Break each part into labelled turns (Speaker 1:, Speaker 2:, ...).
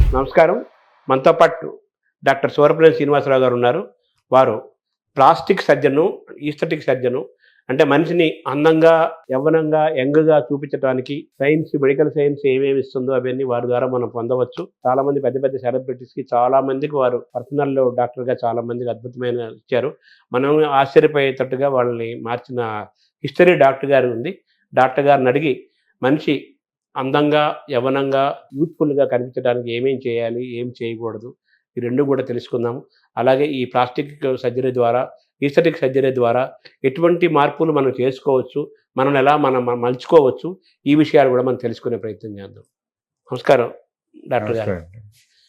Speaker 1: నమస్కారం. మనతో పాటు డాక్టర్ సూరపనేని శ్రీనివాసరావు గారు ఉన్నారు. వారు ప్లాస్టిక్ సర్జను, ఈస్థెటిక్ సర్జను. అంటే మనిషిని అందంగా, యవ్వనంగా, యంగ్‌గా చూపించటానికి మెడికల్ సైన్స్ ఏమేమి ఇస్తుందో అవన్నీ వారి ద్వారా మనం పొందవచ్చు. చాలామంది పెద్ద పెద్ద సెలబ్రిటీస్‌కి చాలా మందికి వారు పర్సనల్ డాక్టర్‌గా చాలా మందికి అద్భుతమైన ఇచ్చారు. మనం ఆశ్చర్యపోయేటట్టుగా వాళ్ళని మార్చిన హిస్టరీ డాక్టర్ గారి ఉంది. డాక్టర్ గారిని అడిగి మనిషి అందంగా, యవ్వనంగా, యూత్‌ఫుల్‌గా కనిపించడానికి ఏమేం చేయాలి? ఏం చేయకూడదు? ఈ 2 కూడా తెలుసుకుందాము. అలాగే ఈ ప్లాస్టిక్ సర్జరీ ద్వారా, ఈస్థెటిక్ సర్జరీ ద్వారా ఎటువంటి మార్పులు మనం చేసుకోవచ్చు? మనల్ని ఎలా మలుచుకోవచ్చు? ఈ విషయాలు కూడా మనం తెలుసుకునే ప్రయత్నం చేద్దాం. నమస్కారం డాక్టర్ గారు.
Speaker 2: నమస్తే అండి.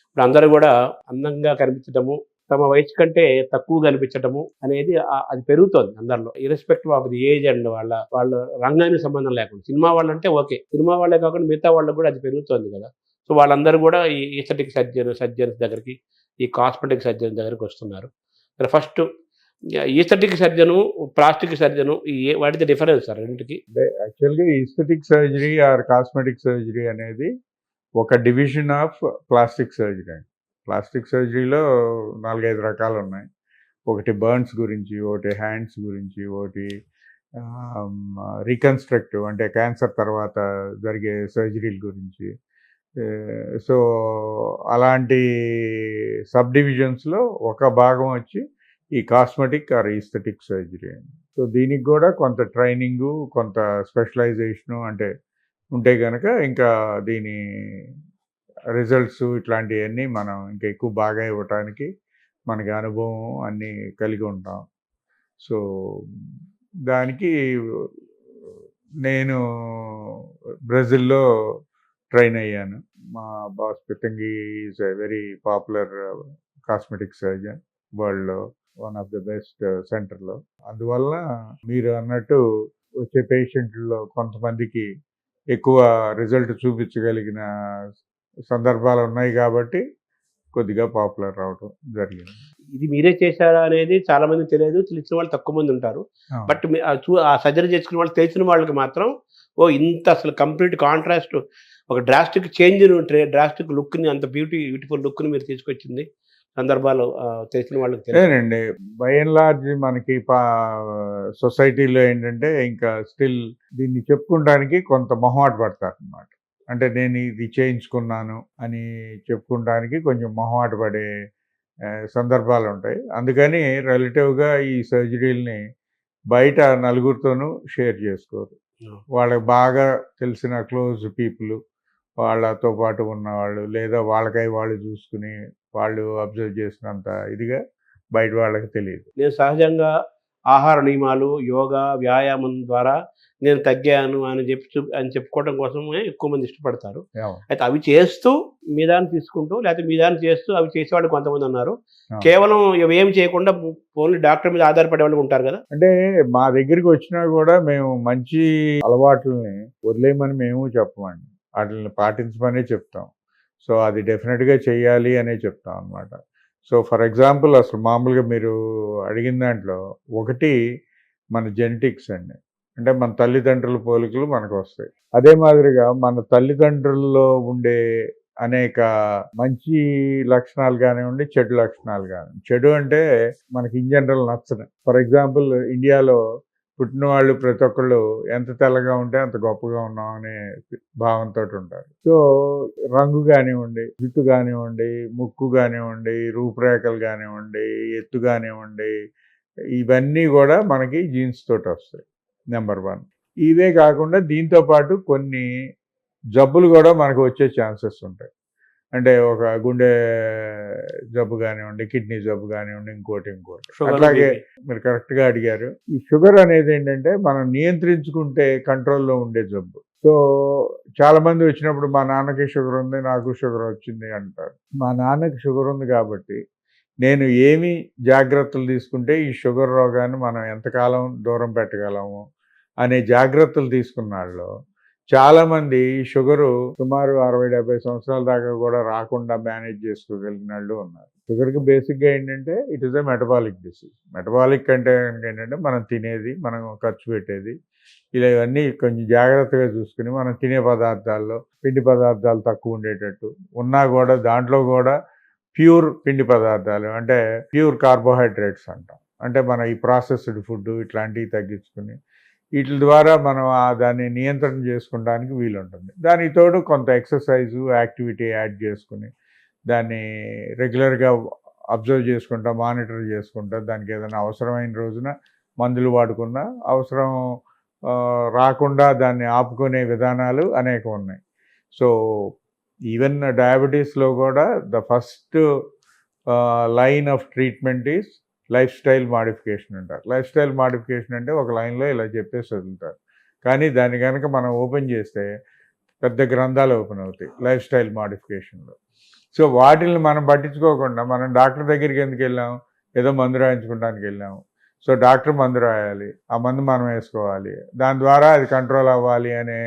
Speaker 1: ఇప్పుడు అందరూ గూడా అందంగా కనిపించటము, తమ వయసు కంటే తక్కువ కనిపించటము అనేది అది పెరుగుతోంది అందరిలో. Irrespective of the age and వాళ్ళ రంగానికి సంబంధం లేకుండా. సినిమా వాళ్ళంటే ఓకే. సినిమా వాళ్ళే కాకుండా మిగతా వాళ్ళకి గూడా అది పెరుగుతోంది గదా! సో, వాళ్ళందరూ గూడా ఈ ఈస్థెటిక్ సర్జన్స్ దగ్గరికి, ఈ కాస్మెటిక్ సర్జన్ దగ్గరికొస్తున్నారు. మరి first aesthetic surgeon, plastic surgeon what is the difference sir రెండిటికి?
Speaker 2: అంటే యాక్చువల్‌గా aesthetic surgery or cosmetic surgery అనేది ఒక డివిజన్ ఆఫ్ ప్లాస్టిక్ సర్జరీ అండి. ప్లాస్టిక్ సర్జరీలో 4, 5 రకాలున్నాయి. ఒకటి బర్న్స్ గురించి, ఒకటి హ్యాండ్స్ గురించి, ఒకటి రీకన్‌స్ట్రక్టివ్ అంటే క్యాన్సర్ తర్వాత జరిగే సర్జరీల గురించి. సో, అలాంటి సబ్ డివిజన్స్‌లో ఒక భాగం వచ్చి ఈ కాస్మెటిక్ ఆర్ ఈస్థెటిక్ సర్జరీ అండి. సో, దీనికి కూడా కొంత ట్రైనింగు, కొంత స్పెషలైజేషను అంటే ఉంటే గనక ఇంకా దీని రిజల్ట్స్ ఇట్లాంటియన్నీ మనం ఇంకా ఎక్కువ బాగా ఇవ్వటానికి మనకి అనుభవం అన్నీ కలిగి ఉంటాం. సో, దానికి నేను బ్రెజిల్‌లో ట్రైన్ అయ్యాను. మా boss Pitanguy is a very popular cosmetic surgeon వరల్డ్‌లో. వన్ ఆఫ్ ద బెస్ట్ సెంటర్‌లో. అందువలన మీరు అన్నట్టు వచ్చే పేషెంట్‌ల్లో కొంతమందికి ఎక్కువ రిజల్ట్ చూపించగలిగిన సందర్భాలు ఉన్నాయి కాబట్టి కొద్దిగా పాపులర్ అవ్వటం జరిగింది.
Speaker 1: ఇది మీరే చేశారా అనేది చాలా మందికి తెలియదు. తెలిసిన వాళ్ళు తక్కువ మంది ఉంటారు.
Speaker 2: అవును.
Speaker 1: బట్ ఆ సర్జరీ చేసుకున్న వాళ్ళు తెలిసిన వాళ్ళకి మాత్రం ఓహ్! ఇంత అసలు కంప్లీట్ కాంట్రాస్ట్ ఒక డ్రాస్టిక్ చేంజ్‌ని డ్రాస్టిక్ లుక్‌ని అంత బ్యూటిఫుల్ లుక్‌ని మీరు తీసుకొచ్చింది సందర్భాలు తెలిసిన వాళ్ళకి తెలుసు.
Speaker 2: అదేనండి. బై అండ్ లార్జ్ మనకి సొసైటీలో ఏంటంటే ఇంకా స్టిల్ దీన్ని చెప్పుకుంటానికి కొంత మొహమాట పడతారనమాట. అంటే నేను ఇది చేయించుకున్నాను అని చెప్పుకుంటానికి కొంచెం మొహమాట పడే సందర్భాలుంటాయి. అందుకని రిలేటివ్‌గా ఈ సర్జరీలని బయట నలుగురితోనూ షేర్ చేసుకోరు.
Speaker 1: హ్మ్.
Speaker 2: వాళ్ళకి బాగా తెలిసిన క్లోజ్ పీపుల్, వాళ్ళతో పాటు ఉన్నవాళ్ళు లేదా వాళ్ళకై వాళ్ళు చూసుకుని, వాళ్ళు అబ్జర్వ్ చేసినంత ఇదిగా బయట వాళ్ళకి తెలీదు.
Speaker 1: నేను సహజంగా ఆహార నియమాలు, యోగా, వ్యాయామం ద్వారా నేను తగ్గాను అని చెప్పుకోవడం కోసమే ఎక్కువ మంది ఇష్టపడతారు.
Speaker 2: అవును.
Speaker 1: అయితే అవి చేస్తూ మీ దాన్ని తీసుకుంటూ లేకపోతే మీ దాన్ని చేస్తూ అవి చేసేవాళ్ళు కొంతమందున్నారు.
Speaker 2: అవును.
Speaker 1: కేవలం ఇవేమి చేయకుండా ఓన్లీ డాక్టర్ మీద ఆధారపడే వాళ్ళు ఉంటారు గదా!
Speaker 2: అంటే మా దగ్గరికి వచ్చినా కూడా మేము మంచి అలవాట్లని వదిలేయమని మేము చెప్పమండి. ఆటిల్ని పాటించమనే చెప్తాం. సో, అది డెఫినిట్‌గా చెయ్యాలి అనే చెప్తాం అనమాట. సో, ఫర్ ఎగ్జాంపుల్ అసలు మామూలుగా మీరు అడిగిన దాంట్లో ఒకటి మన జెనెటిక్స్ అండి. అంటే మన తల్లిదండ్రుల పోలికలు మనకొస్తాయి. అదే మాదిరిగా మన తల్లిదండ్రుల్లో ఉండే అనేక మంచి లక్షణాలు కానివ్వండి, చెడు లక్షణాలు కానివ్వండి. చెడు అంటే మనకి ఇన్ జనరల్ నచ్చదు. ఫర్ ఎగ్జాంపుల్ ఇండియాలో పుట్టిన వాళ్ళు ప్రతి ఒక్కళ్ళు ఎంత తెల్లగా ఉంటే అంత గొప్పగా ఉన్నాం అనే భావంతోటి ఉంటారు. సో, రంగు కానివ్వండి, జుట్టు కానివ్వండి, ముక్కు కానివ్వండి, రూపురేఖలు కానివ్వండి, ఎత్తు కానివ్వండి, ఇవన్నీ కూడా మనకి జీన్స్ తోటి వస్తాయి. నెంబర్ 1. ఇవే కాకుండా దీంతో పాటు కొన్ని జబ్బులు కూడా మనకు వచ్చే ఛాన్సెస్ ఉంటాయి. అంటే ఒక గుండె జబ్బు కానివ్వండి, కిడ్నీ జబ్బు కానివ్వండి, ఇంకోటి.
Speaker 1: షుగర్,
Speaker 2: అట్లాగే
Speaker 1: బీపీ.
Speaker 2: మీరు కరెక్ట్‌గా అడిగారు. ఈ షుగర్ అనేది ఏంటంటే మనం నియంత్రించుకుంటే కంట్రోల్‌లో ఉండే జబ్బు. సో, చాలామంది వచ్చినప్పుడు మా నాన్నకి షుగర్ ఉంది, నాకు షుగర్ వచ్చింది అంటారు. మా నాన్నకి షుగర్ ఉంది కాబట్టి నేను ఏమి జాగ్రత్తలు తీసుకుంటే ఈ షుగర్ రోగాన్ని మనం ఎంతకాలం దూరం పెట్టగలము అనే జాగ్రత్తలు తీసుకున్నాళ్ళు చాలామంది షుగరు సుమారు 60-70 సంవత్సరాల దాకా కూడా రాకుండా మేనేజ్ చేసుకోగలిగిన వాళ్ళు ఉన్నారు. షుగర్కి బేసిక్గా ఏంటంటే it is a metabolic disease. Metabolic అంటే ఏంటంటే మనం తినేది, మనం ఖర్చు పెట్టేది, ఇలా ఇవన్నీ కొంచెం జాగ్రత్తగా చూసుకుని మనం తినే పదార్థాల్లో పిండి పదార్థాలు తక్కువ ఉండేటట్టు ఉన్నా కూడా దాంట్లో కూడా ప్యూర్ పిండి పదార్థాలు అంటే ప్యూర్ కార్బోహైడ్రేట్స్ అంటాం. అంటే మన ఈ ప్రాసెస్డ్ ఫుడ్ ఇట్లాంటివి తగ్గించుకుని వీటి ద్వారా మనం దాన్ని నియంత్రణ చేసుకోవడానికి వీలుంటుంది. దానికి తోడు కొంత ఎక్సర్సైజు యాక్టివిటీ యాడ్ చేసుకుని దాన్ని రెగ్యులర్గా అబ్జర్వ్ చేసుకుంటా మానిటర్ చేసుకుంటా దానికి ఏదైనా అవసరమైన రోజున మందులు వాడుకున్నా అవసరం రాకుండా దాన్ని ఆపుకునే విధానాలు అనేకం ఉన్నాయి. సో ఈవెన్ డయాబెటీస్లో కూడా the first line of treatment is life style modification అంటారు. లైఫ్ స్టైల్ మాడిఫికేషన్ అంటే ఒక లైన్లో ఇలా చెప్పేసి వదులుతారు, కానీ దాన్ని కనుక మనం ఓపెన్ చేస్తే పెద్ద గ్రంథాలు ఓపెన్ అవుతాయి లైఫ్ స్టైల్ మాడిఫికేషన్లో. సో వాటిని మనం పట్టించుకోకుండా మనం డాక్టర్ దగ్గరికి ఎందుకు వెళ్ళాం, ఏదో మందు రాయించుకోవడానికి వెళ్ళాము. సో డాక్టర్ మందు రాయాలి, ఆ మందు మనం వేసుకోవాలి, దాని ద్వారా అది కంట్రోల్ అవ్వాలి అనే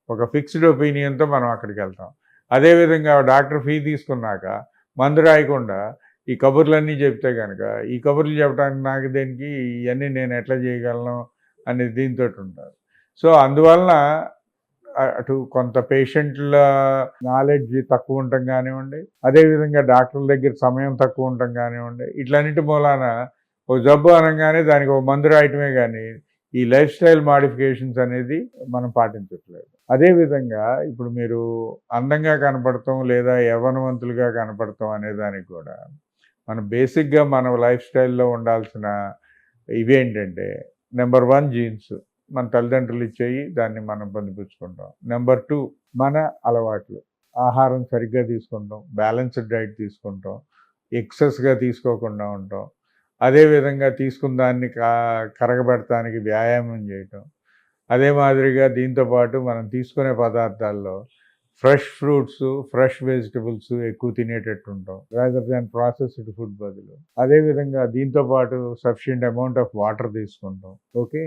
Speaker 2: ఒక ఫిక్స్డ్ ఒపీనియన్తో మనం అక్కడికి వెళ్తాం. అదేవిధంగా డాక్టర్ ఫీ తీసుకున్నాక మందు రాయకుండా ఈ కబుర్లన్నీ చెప్తే కనుక ఈ కబుర్లు చెప్పడానికి నాకు దేనికి, ఇవన్నీ నేను ఎట్లా చేయగలను అనేది దీంతో ఉంటారు. సో అందువలన అటు కొంత పేషెంట్ల నాలెడ్జ్ తక్కువ ఉండటం కానివ్వండి, అదేవిధంగా డాక్టర్ల దగ్గర సమయం తక్కువ ఉండటం కానివ్వండి, ఇట్లన్నిటి మూలాన ఒక జబ్బు అనగానే దానికి ఒక మందు రాయటమే కానీ ఈ లైఫ్ స్టైల్ మాడిఫికేషన్స్ అనేది మనం పాటించట్లేదు. అదేవిధంగా ఇప్పుడు మీరు అందంగా కనపడతాం లేదా యవ్వనవంతులుగా కనపడతాం అనే దానికి కూడా మనం బేసిక్గా మన లైఫ్ స్టైల్లో ఉండాల్సిన ఇవేంటంటే నెంబర్ 1 జీన్స్, మన తల్లిదండ్రులు ఇచ్చేయి, దాన్ని మనం పొందిపుచ్చుకుంటాం. నెంబర్ 2 మన అలవాట్లు, ఆహారం సరిగ్గా తీసుకుంటాం, బ్యాలెన్స్డ్ డైట్ తీసుకుంటాం, ఎక్సెస్గా తీసుకోకుండా ఉంటాం, అదేవిధంగా తీసుకున్న దాన్ని కరగబెడటానికి వ్యాయామం చేయటం, అదే మాదిరిగా దీంతోపాటు మనం తీసుకునే పదార్థాల్లో ఫ్రెష్ ఫ్రూట్స్ ఫ్రెష్ వెజిటబుల్స్ ఎక్కువ తినేటట్టు ఉంటాం రాదర్ దాన్ ప్రాసెస్డ్ ఫుడ్ బదులు. అదేవిధంగా దీంతోపాటు సఫిషియంట్ అమౌంట్ ఆఫ్ వాటర్ తీసుకుంటాం. Okay,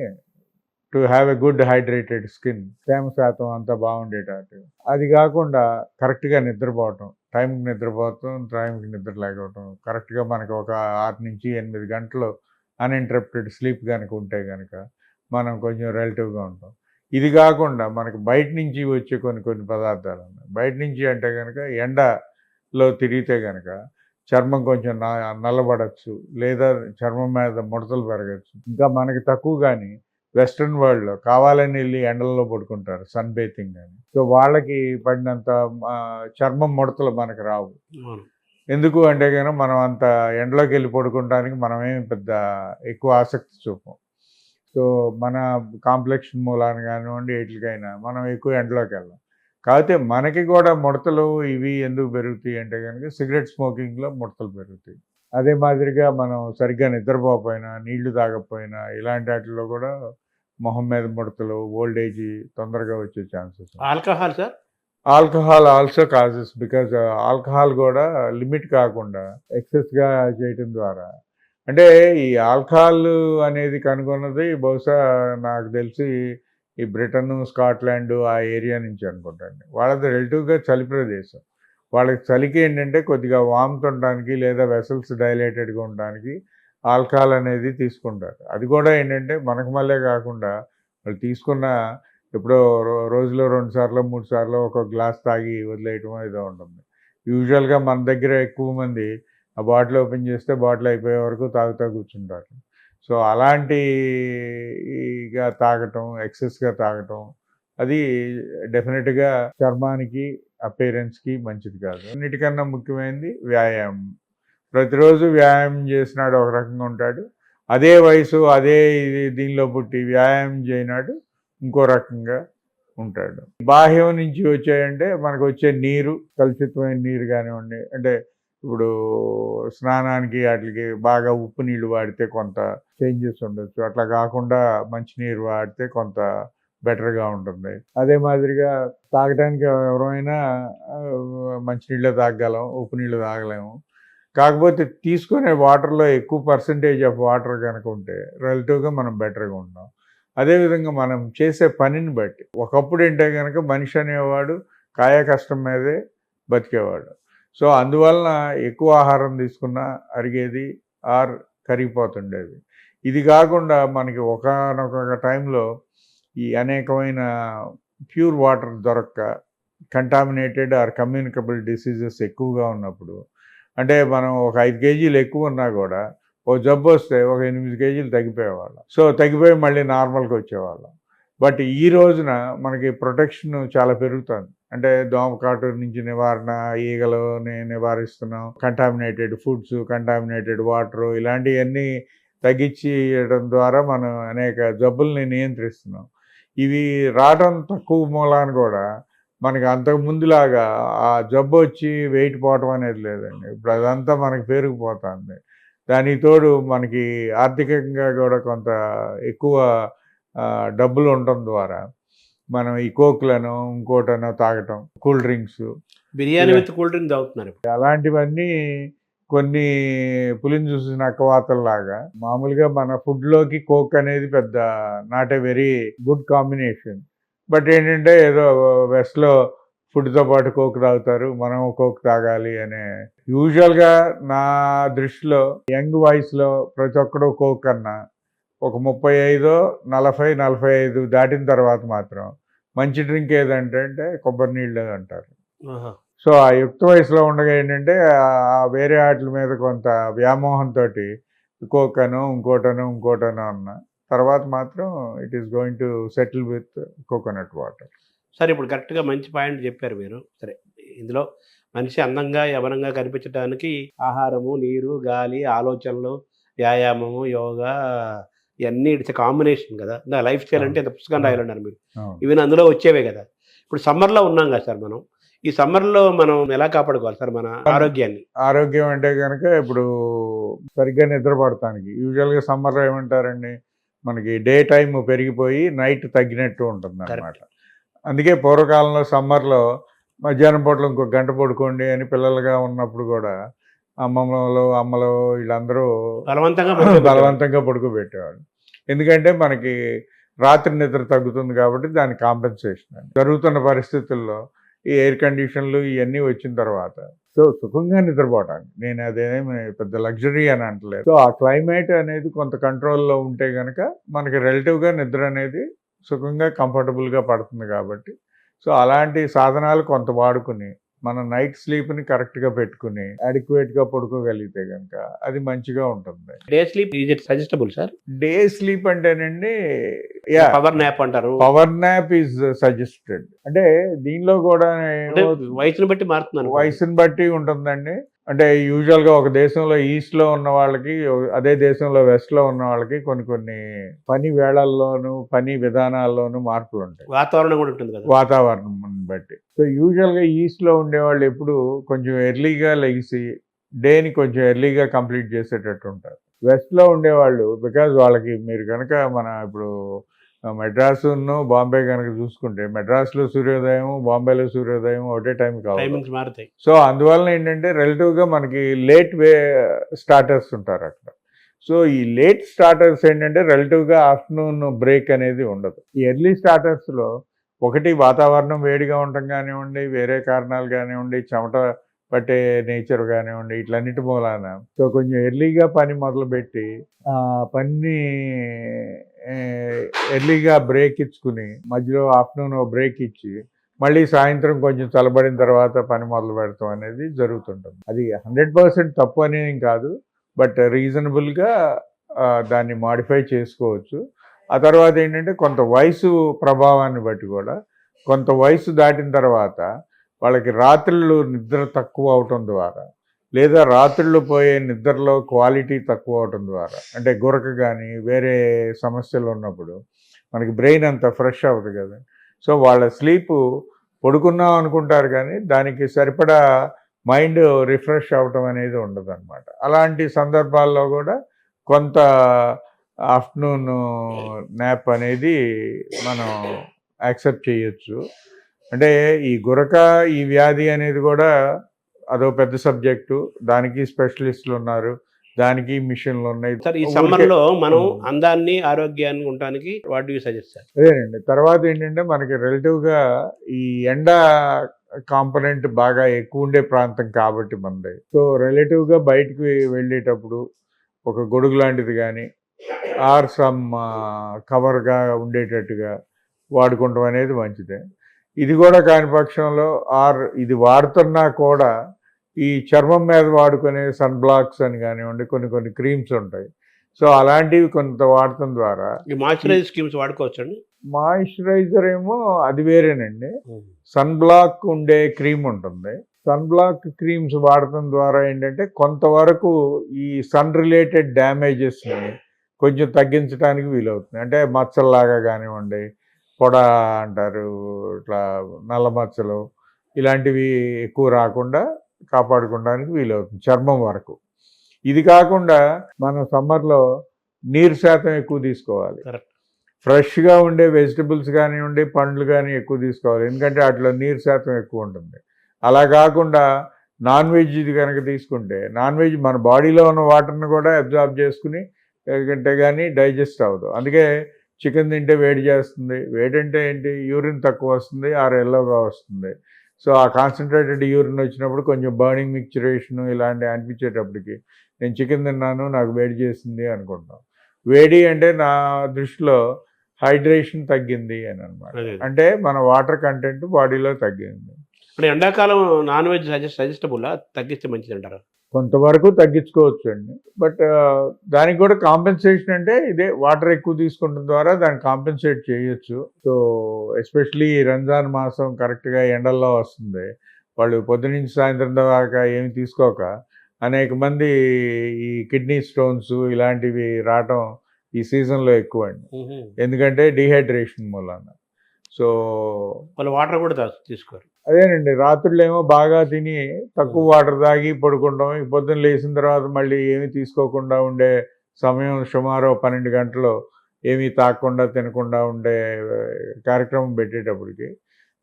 Speaker 2: to have a good hydrated skin, తేమ శాతం అంతా బాగుండేటట్టు. అది కాకుండా కరెక్ట్గా నిద్రపోవటం, టైంకి నిద్రపోవటం, టైంకి నిద్ర లేకపోవటం, కరెక్ట్గా మనకు ఒక 6 నుంచి 8 గంటలు అన్ఇంటరప్టెడ్ స్లీప్ కనుక ఉంటే కనుక మనం కొంచెం రిలేటివ్గా ఉంటాం. ఇది కాకుండా మనకు బయట నుంచి వచ్చే కొన్ని పదార్థాలు ఉన్నాయి. బయట నుంచి అంటే కనుక ఎండలో తిరిగితే కనుక చర్మం కొంచెం నల్లబడచ్చు, లేదా చర్మం మీద ముడతలు పెరగచ్చు. ఇంకా మనకి తక్కువ కానీ వెస్ట్రన్ వరల్డ్లో కావాలని వెళ్ళి ఎండల్లో పడుకుంటారు, సన్ బేతింగ్ అని. సో వాళ్ళకి పడినంత చర్మం ముడతలు మనకు రావు. ఎందుకు అంటే కనుక మనం అంత ఎండలోకి వెళ్ళి పడుకోవడానికి మనమేమి పెద్ద ఎక్కువ ఆసక్తి చూపం. సో మన కాంప్లెక్షన్ మూలాన్ని కానివ్వండి ఎట్లకైనా మనం ఎక్కువ ఎండలోకి వెళ్ళాం. కాకపోతే మనకి కూడా ముడతలు ఇవి ఎందుకు పెరుగుతాయి అంటే కనుక సిగరెట్ స్మోకింగ్లో ముడతలు పెరుగుతాయి. అదే మాదిరిగా మనం సరిగ్గా నిద్రపోకపోయినా, నీళ్లు తాగకపోయినా ఇలాంటి వాటిల్లో కూడా మొహం మీద ముడతలు, ఓల్డ్ ఏజ్ తొందరగా వచ్చే chances.
Speaker 1: Alcohol sir,
Speaker 2: alcohol also causes, because alcohol కూడా లిమిట్ కాకుండా ఎక్సెస్గా చేయటం ద్వారా, అంటే ఈ ఆల్కహాల్ అనేది కనుగొన్నది బహుశా నాకు తెలిసి ఈ బ్రిటన్, స్కాట్లాండ్ ఆ ఏరియా నుంచి అనుకుంటాను. వాళ్ళది రిలేటివ్గా చలి ప్రదేశం. వాళ్ళకి చలికి ఏంటంటే కొద్దిగా వామ్త్ ఉండడానికి లేదా వెసల్స్ డైలేటెడ్గా ఉండడానికి ఆల్కహాల్ అనేది తీసుకుంటారు. అది కూడా ఏంటంటే మనకు మళ్ళీ కాకుండా వాళ్ళు తీసుకున్న ఎప్పుడో రోజులో 2 సార్లు 3 సార్లు ఒక గ్లాస్ తాగి వదిలేయటం ఏదో ఉంటుంది. యూజువల్గా మన దగ్గర ఎక్కువ మంది ఆ బాటిల్ ఓపెన్ చేస్తే బాటిల్ అయిపోయే వరకు తాగుతూ కూర్చుంటారు. సో అలాంటిగా తాగటం, ఎక్సెస్గా తాగటం అది డెఫినెట్గా చర్మానికి అపీరెన్స్కి మంచిది కాదు. అన్నిటికన్నా ముఖ్యమైనది వ్యాయామం. ప్రతిరోజు వ్యాయామం చేసినాడు ఒక రకంగా ఉంటాడు, అదే వయసు అదే దీనిలో పుట్టి వ్యాయామం చేయనాడు ఇంకో రకంగా ఉంటాడు. బాహ్యం నుంచి వచ్చాయంటే మనకు వచ్చే నీరు, కలుషితమైన నీరు కానివ్వండి, అంటే ఇప్పుడు స్నానానికి వాటికి బాగా ఉప్పు నీళ్ళు వాడితే కొంత చేంజెస్ ఉండొచ్చు, అట్లా కాకుండా మంచినీరు వాడితే కొంత బెటర్గా ఉంటుంది. అదే మాదిరిగా తాగడానికి ఎవరైనా మంచినీళ్ళే తాగగలం, ఉప్పు నీళ్ళు తాగలేము. కాకపోతే తీసుకునే వాటర్లో ఎక్కువ పర్సంటేజ్ ఆఫ్ వాటర్ కనుక ఉంటే రిలేటివ్గా మనం బెటర్గా ఉంటాం. అదేవిధంగా మనం చేసే పనిని బట్టి. ఒకప్పుడు ఏంటే గనక మనిషి అనేవాడు కాయ కష్టం మీదే బతికేవాడు. సో, అందువలన ఎక్కువ ఆహారం తీసుకున్నా అరిగేది ఆర్ కరిగిపోతుండేది. ఇది కాకుండా మనకి ఒకానొక టైంలో ఈ అనేకమైన ప్యూర్ వాటర్ దొరక్క కంటామినేటెడ్ ఆర్ కమ్యూనికబుల్ డిసీజెస్ ఎక్కువగా ఉన్నప్పుడు, అంటే మనం ఒక 5 కేజీలు ఎక్కువ ఉన్నా కూడా ఓ జబ్బు వస్తే ఒక 8 కేజీలు తగ్గిపోయేవాళ్ళం. సో తగ్గిపోయి మళ్ళీ నార్మల్కి వచ్చేవాళ్ళం. బట్ ఈ రోజున మనకి ప్రొటెక్షన్ చాలా పెరుగుతుంది. అంటే దోమకాటు నుంచి నివారణ, ఈగలని నివారిస్తున్నాం, కంటామినేటెడ్ ఫుడ్స్, కంటామినేటెడ్ వాటర్ ఇలాంటివన్నీ తగ్గించడం ద్వారా మనం అనేక జబ్బుల్ని నియంత్రిస్తున్నాం. ఇవి రావడం తక్కువ మూలాన కూడా మనకి అంతకు ముందులాగా ఆ జబ్బు వచ్చి వెయిట్ పోవటం అనేది లేదండి. ఇప్పుడు అదంతా మనకి పెరిగిపోతుంది. దానికి తోడు మనకి ఆర్థికంగా కూడా కొంత ఎక్కువ డబ్బులు ఉండటం ద్వారా మనం ఈ కోక్లను ఇంకోటనో తాగటం, cool drinks,
Speaker 1: biryani with cool drink తాగుతున్నారు.
Speaker 2: అలాంటివన్నీ కొన్ని పులిని చూసి నక్కవాతల్లాగా. మామూలుగా మన ఫుడ్లోకి కోక్ అనేది పెద్ద not a very good combination. But ఏంటంటే ఏదో వెస్ట్లో ఫుడ్తో పాటు కోక్ తాగుతారు, మనం కోక్ తాగాలి అనే. యూజువల్గా నా దృష్టిలో యంగ్ వయసులో ప్రతి ఒక్కడు కోక్ కన్నా ఒక 35, 40, 45 దాటిన తర్వాత మాత్రం మంచి డ్రింక్ ఏదంటే కొబ్బరి నీళ్ళు అంటారు. సో ఆ యుక్త వయసులో ఉండగా ఏంటంటే వేరే వాటి మీద కొంత వ్యామోహంతో కోకను ఇంకోటనో అన్న తర్వాత మాత్రం it is going to settle with coconut water.
Speaker 1: సరే, ఇప్పుడు కరెక్ట్గా మంచి పాయింట్ చెప్పారు మీరు. సరే, ఇందులో మనిషి అందంగా యవనంగా కనిపించడానికి ఆహారము, నీరు, గాలి, ఆలోచనలు, వ్యాయామము, యోగా ఇవన్నీ ఇట్స్ కాంబినేషన్ కదా. లైఫ్ స్టైల్ అంటే ఇంత పుస్తకం రాయాలన్నారు మీరు. ఇవన్నీ అందులో వచ్చేవే కదా. ఇప్పుడు సమ్మర్లో ఉన్నాం కదా సార్ మనం. ఈ సమ్మర్లో మనం ఎలా కాపాడుకోవాలి సార్ మన ఆరోగ్యాన్ని?
Speaker 2: ఆరోగ్యం అంటే కనుక ఇప్పుడు సరిగ్గా నిద్రపడటానికి యూజువల్గా సమ్మర్లో ఏమంటారండి, మనకి డే టైం పెరిగిపోయి నైట్ తగ్గినట్టు ఉంటుంది అన్నమాట. అందుకే పూర్వకాలంలో సమ్మర్లో మధ్యాహ్నం పూటలో ఇంకో గంట పడుకోండి అని పిల్లలుగా ఉన్నప్పుడు కూడా అమ్మలు వీళ్ళందరూ బలవంతంగా పడుకోబెట్టేవాళ్ళు. ఎందుకంటే మనకి రాత్రి నిద్ర తగ్గుతుంది కాబట్టి దాని కాంపెన్సేషన్ అని. జరుగుతున్న పరిస్థితుల్లో ఈ ఎయిర్ కండిషన్లు ఇవన్నీ వచ్చిన తర్వాత సో సుఖంగా నిద్రపోవటానికి నేను అదేమి పెద్ద లగ్జరీ అని అంటలేదు. సో ఆ క్లైమేట్ అనేది కొంత కంట్రోల్లో ఉంటే కనుక మనకి రిలేటివ్గా నిద్ర అనేది సుఖంగా కంఫర్టబుల్గా పడుతుంది కాబట్టి సో అలాంటి సాధనాలు కొంత వాడుకుని మన నైట్ స్లీప్ని కరెక్ట్గా పెట్టుకుని అడిక్వేట్గా పడుకోగలిగితే కనుక అది మంచిగా ఉంటుంది.
Speaker 1: Day sleep is it suggestible sir?
Speaker 2: Day sleep అంటేనండి
Speaker 1: పవర్ నాప్ అంటారు.
Speaker 2: Power nap is suggested. అంటే దీనిలో కూడా
Speaker 1: వయసుని బట్టి మారుతున్నాను.
Speaker 2: వయసుని బట్టి ఉంటుందండి. అంటే యూజువల్గా ఒక దేశంలో ఈస్ట్లో ఉన్న వాళ్ళకి అదే దేశంలో వెస్ట్లో ఉన్న వాళ్ళకి కొన్ని పని వేళల్లోనూ పని విధానాల్లోనూ మార్పులు ఉంటాయి.
Speaker 1: వాతావరణం కూడా ఉంటుంది కదా.
Speaker 2: వాతావరణం బట్టి. సో యూజువల్గా ఈస్ట్లో ఉండేవాళ్ళు ఎప్పుడు కొంచెం ఎర్లీగా లెగిసి డేని కొంచెం ఎర్లీగా కంప్లీట్ చేసేటట్టు ఉంటారు. వెస్ట్లో ఉండేవాళ్ళు బికాజ్ వాళ్ళకి మీరు కనుక మన ఇప్పుడు మెడ్రాసును బాంబే కనుక చూసుకుంటే మెడ్రాస్లో సూర్యోదయం, బాంబేలో సూర్యోదయం ఒకటే టైం కావాలి. సో అందువలన ఏంటంటే రిలేటివ్గా మనకి లేట్ స్టార్టర్స్ ఉంటారు అక్కడ. సో ఈ లేట్ స్టార్టర్స్ ఏంటంటే రిలేటివ్గా ఆఫ్టర్నూన్ బ్రేక్ అనేది ఉండదు. ఈ ఎర్లీ స్టార్టర్స్లో ఒకటి వాతావరణం వేడిగా ఉండటం కానివ్వండి, వేరే కారణాలు కానివ్వండి, చెమట పట్టే నేచర్ కానివ్వండి, ఇట్లన్నిటి మూలాన సో కొంచెం ఎర్లీగా పని మొదలుపెట్టి పని ఎర్లీగా బ్రేక్ ఇచ్చుకుని మధ్యలో ఆఫ్టర్నూన్ బ్రేక్ ఇచ్చి మళ్ళీ సాయంత్రం కొంచెం చల్లబడిన తర్వాత పని మొదలు పెడతాం అనేది జరుగుతుంటుంది. అది 100% తప్పు అనేది కాదు, బట్ రీజనబుల్గా దాన్ని మాడిఫై చేసుకోవచ్చు. ఆ తర్వాత ఏంటంటే కొంత వయసు ప్రభావాన్ని బట్టి కూడా కొంత వయసు దాటిన తర్వాత వాళ్ళకి రాత్రులు నిద్ర తక్కువ అవటం ద్వారా లేదా రాత్రులు పోయే నిద్రలో క్వాలిటీ తక్కువ అవటం ద్వారా అంటే గురక కానీ వేరే సమస్యలు ఉన్నప్పుడు మనకి బ్రెయిన్ అంత ఫ్రెష్ అవ్వదు కదా. సో వాళ్ళ స్లీపు పడుకున్నాం అనుకుంటారు కానీ దానికి సరిపడా మైండ్ రిఫ్రెష్ అవ్వటం అనేది ఉండదు అనమాట. అలాంటి సందర్భాల్లో కూడా కొంత ఆఫ్టర్నూన్ నాప్ అనేది మనం యాక్సెప్ట్ చేయొచ్చు. అంటే ఈ గురక ఈ వ్యాధి అనేది కూడా అదో పెద్ద సబ్జెక్టు, దానికి స్పెషలిస్టులు ఉన్నారు, దానికి మిషన్లు ఉన్నాయి.
Speaker 1: సార్ ఈ సమ్మర్ లో మనం అందాన్ని ఆరోగ్యాన్ని ఉండడానికి what do you suggest sir?
Speaker 2: అదేనండి. తర్వాత ఏంటంటే మనకి రిలేటివ్ గా ఈ ఎండ కాంపనెంట్ బాగా ఎక్కువ ఉండే ప్రాంతం కాబట్టి మనది. సో రిలేటివ్ గా బయటికి వెళ్ళేటప్పుడు ఒక గొడుగు లాంటిది కానీ ఆర్ సమ్ కవర్గా ఉండేటట్టుగా వాడుకుంటాం అనేది మంచిదే. ఇది కూడా కాని పక్షంలో ఇది వాడుతున్నా కూడా ఈ చర్మం మీద వాడుకునే సన్ బ్లాక్స్ అని కానివ్వండి, కొన్ని క్రీమ్స్ ఉంటాయి. సో అలాంటివి కొంత వాడటం ద్వారా
Speaker 1: ఈ మాయిశ్చరైజ్ స్కీమ్స్ వాడుకోవచ్చండి.
Speaker 2: మాయిశ్చరైజర్ ఏమో అది వేరేనండి. సన్ బ్లాక్ ఉండే క్రీమ్ ఉంటుంది. సన్ బ్లాక్ క్రీమ్స్ వాడటం ద్వారా ఏంటంటే కొంతవరకు ఈ సన్ రిలేటెడ్ డ్యామేజెస్ని కొంచెం తగ్గించడానికి వీలవుతుంది. అంటే మచ్చల్లాగా కానివ్వండి, పొడ అంటారు, ఇట్లా నల్ల మచ్చలు ఇలాంటివి ఎక్కువ రాకుండా కాపాడుకోవడానికి వీలవుతుంది చర్మం వరకు. ఇది కాకుండా మనం సమ్మర్లో నీరు శాతం ఎక్కువ తీసుకోవాలి. ఫ్రెష్గా ఉండే వెజిటబుల్స్ కానివ్వండి, పండ్లు కానీ ఎక్కువ తీసుకోవాలి. ఎందుకంటే అట్లా నీరు శాతం ఎక్కువ ఉంటుంది. అలా కాకుండా నాన్ వెజ్ ఇది కనుక తీసుకుంటే నాన్ వెజ్ మన బాడీలో ఉన్న వాటర్ని కూడా అబ్జార్బ్ చేసుకుని ఎందుకంటే కానీ డైజెస్ట్ అవ్వదు. అందుకే చికెన్ తింటే వేడి చేస్తుంది. వేడంటే ఏంటి, యూరిన్ తక్కువ వస్తుంది, ఎల్లోగా వస్తుంది. సో ఆ కాన్సన్ట్రేటెడ్ యూరిన్ వచ్చినప్పుడు కొంచెం బర్నింగ్ మిక్చరేషన్ ఇలాంటివి అనిపించేటప్పటికి నేను చికెన్ తిన్నాను నాకు వేడి చేసింది అనుకుంటాం. వేడి అంటే నా దృష్టిలో హైడ్రేషన్ తగ్గింది అని అనమాట. అంటే మన వాటర్ కంటెంట్ బాడీలో తగ్గింది.
Speaker 1: అంటే ఎండాకాలం నాన్ వెజ్ సజెస్టబుల్ తగ్గిస్తే మంచిది అంటారా?
Speaker 2: కొంతవరకు తగ్గించుకోవచ్చు అండి. బట్ దానికి కూడా కాంపెన్సేషన్ అంటే ఇదే వాటర్ ఎక్కువ తీసుకుంటం ద్వారా దాన్ని కాంపెన్సేట్ చేయొచ్చు. సో ఎస్పెషలీ రంజాన్ మాసం కరెక్ట్గా ఎండల్లో వస్తుంది. వాళ్ళు పొద్దునుంచి సాయంత్రం దాకా ఏమి తీసుకోక అనేక మంది ఈ కిడ్నీ స్టోన్స్ ఇలాంటివి రావటం ఈ సీజన్లో ఎక్కువ అండి. ఎందుకంటే డీహైడ్రేషన్ మూలాన. సో
Speaker 1: వాళ్ళు వాటర్ కూడా తీసుకోరు.
Speaker 2: అదేనండి, రాత్రులేమో బాగా తిని తక్కువ వాటర్ తాగి పడుకుంటాం. పొద్దున్న లేచిన తర్వాత మళ్ళీ ఏమీ తీసుకోకుండా ఉండే సమయం సుమారు 12 గంటలు ఏమీ తాగకుండా తినకుండా ఉండే కార్యక్రమం పెట్టేటప్పటికి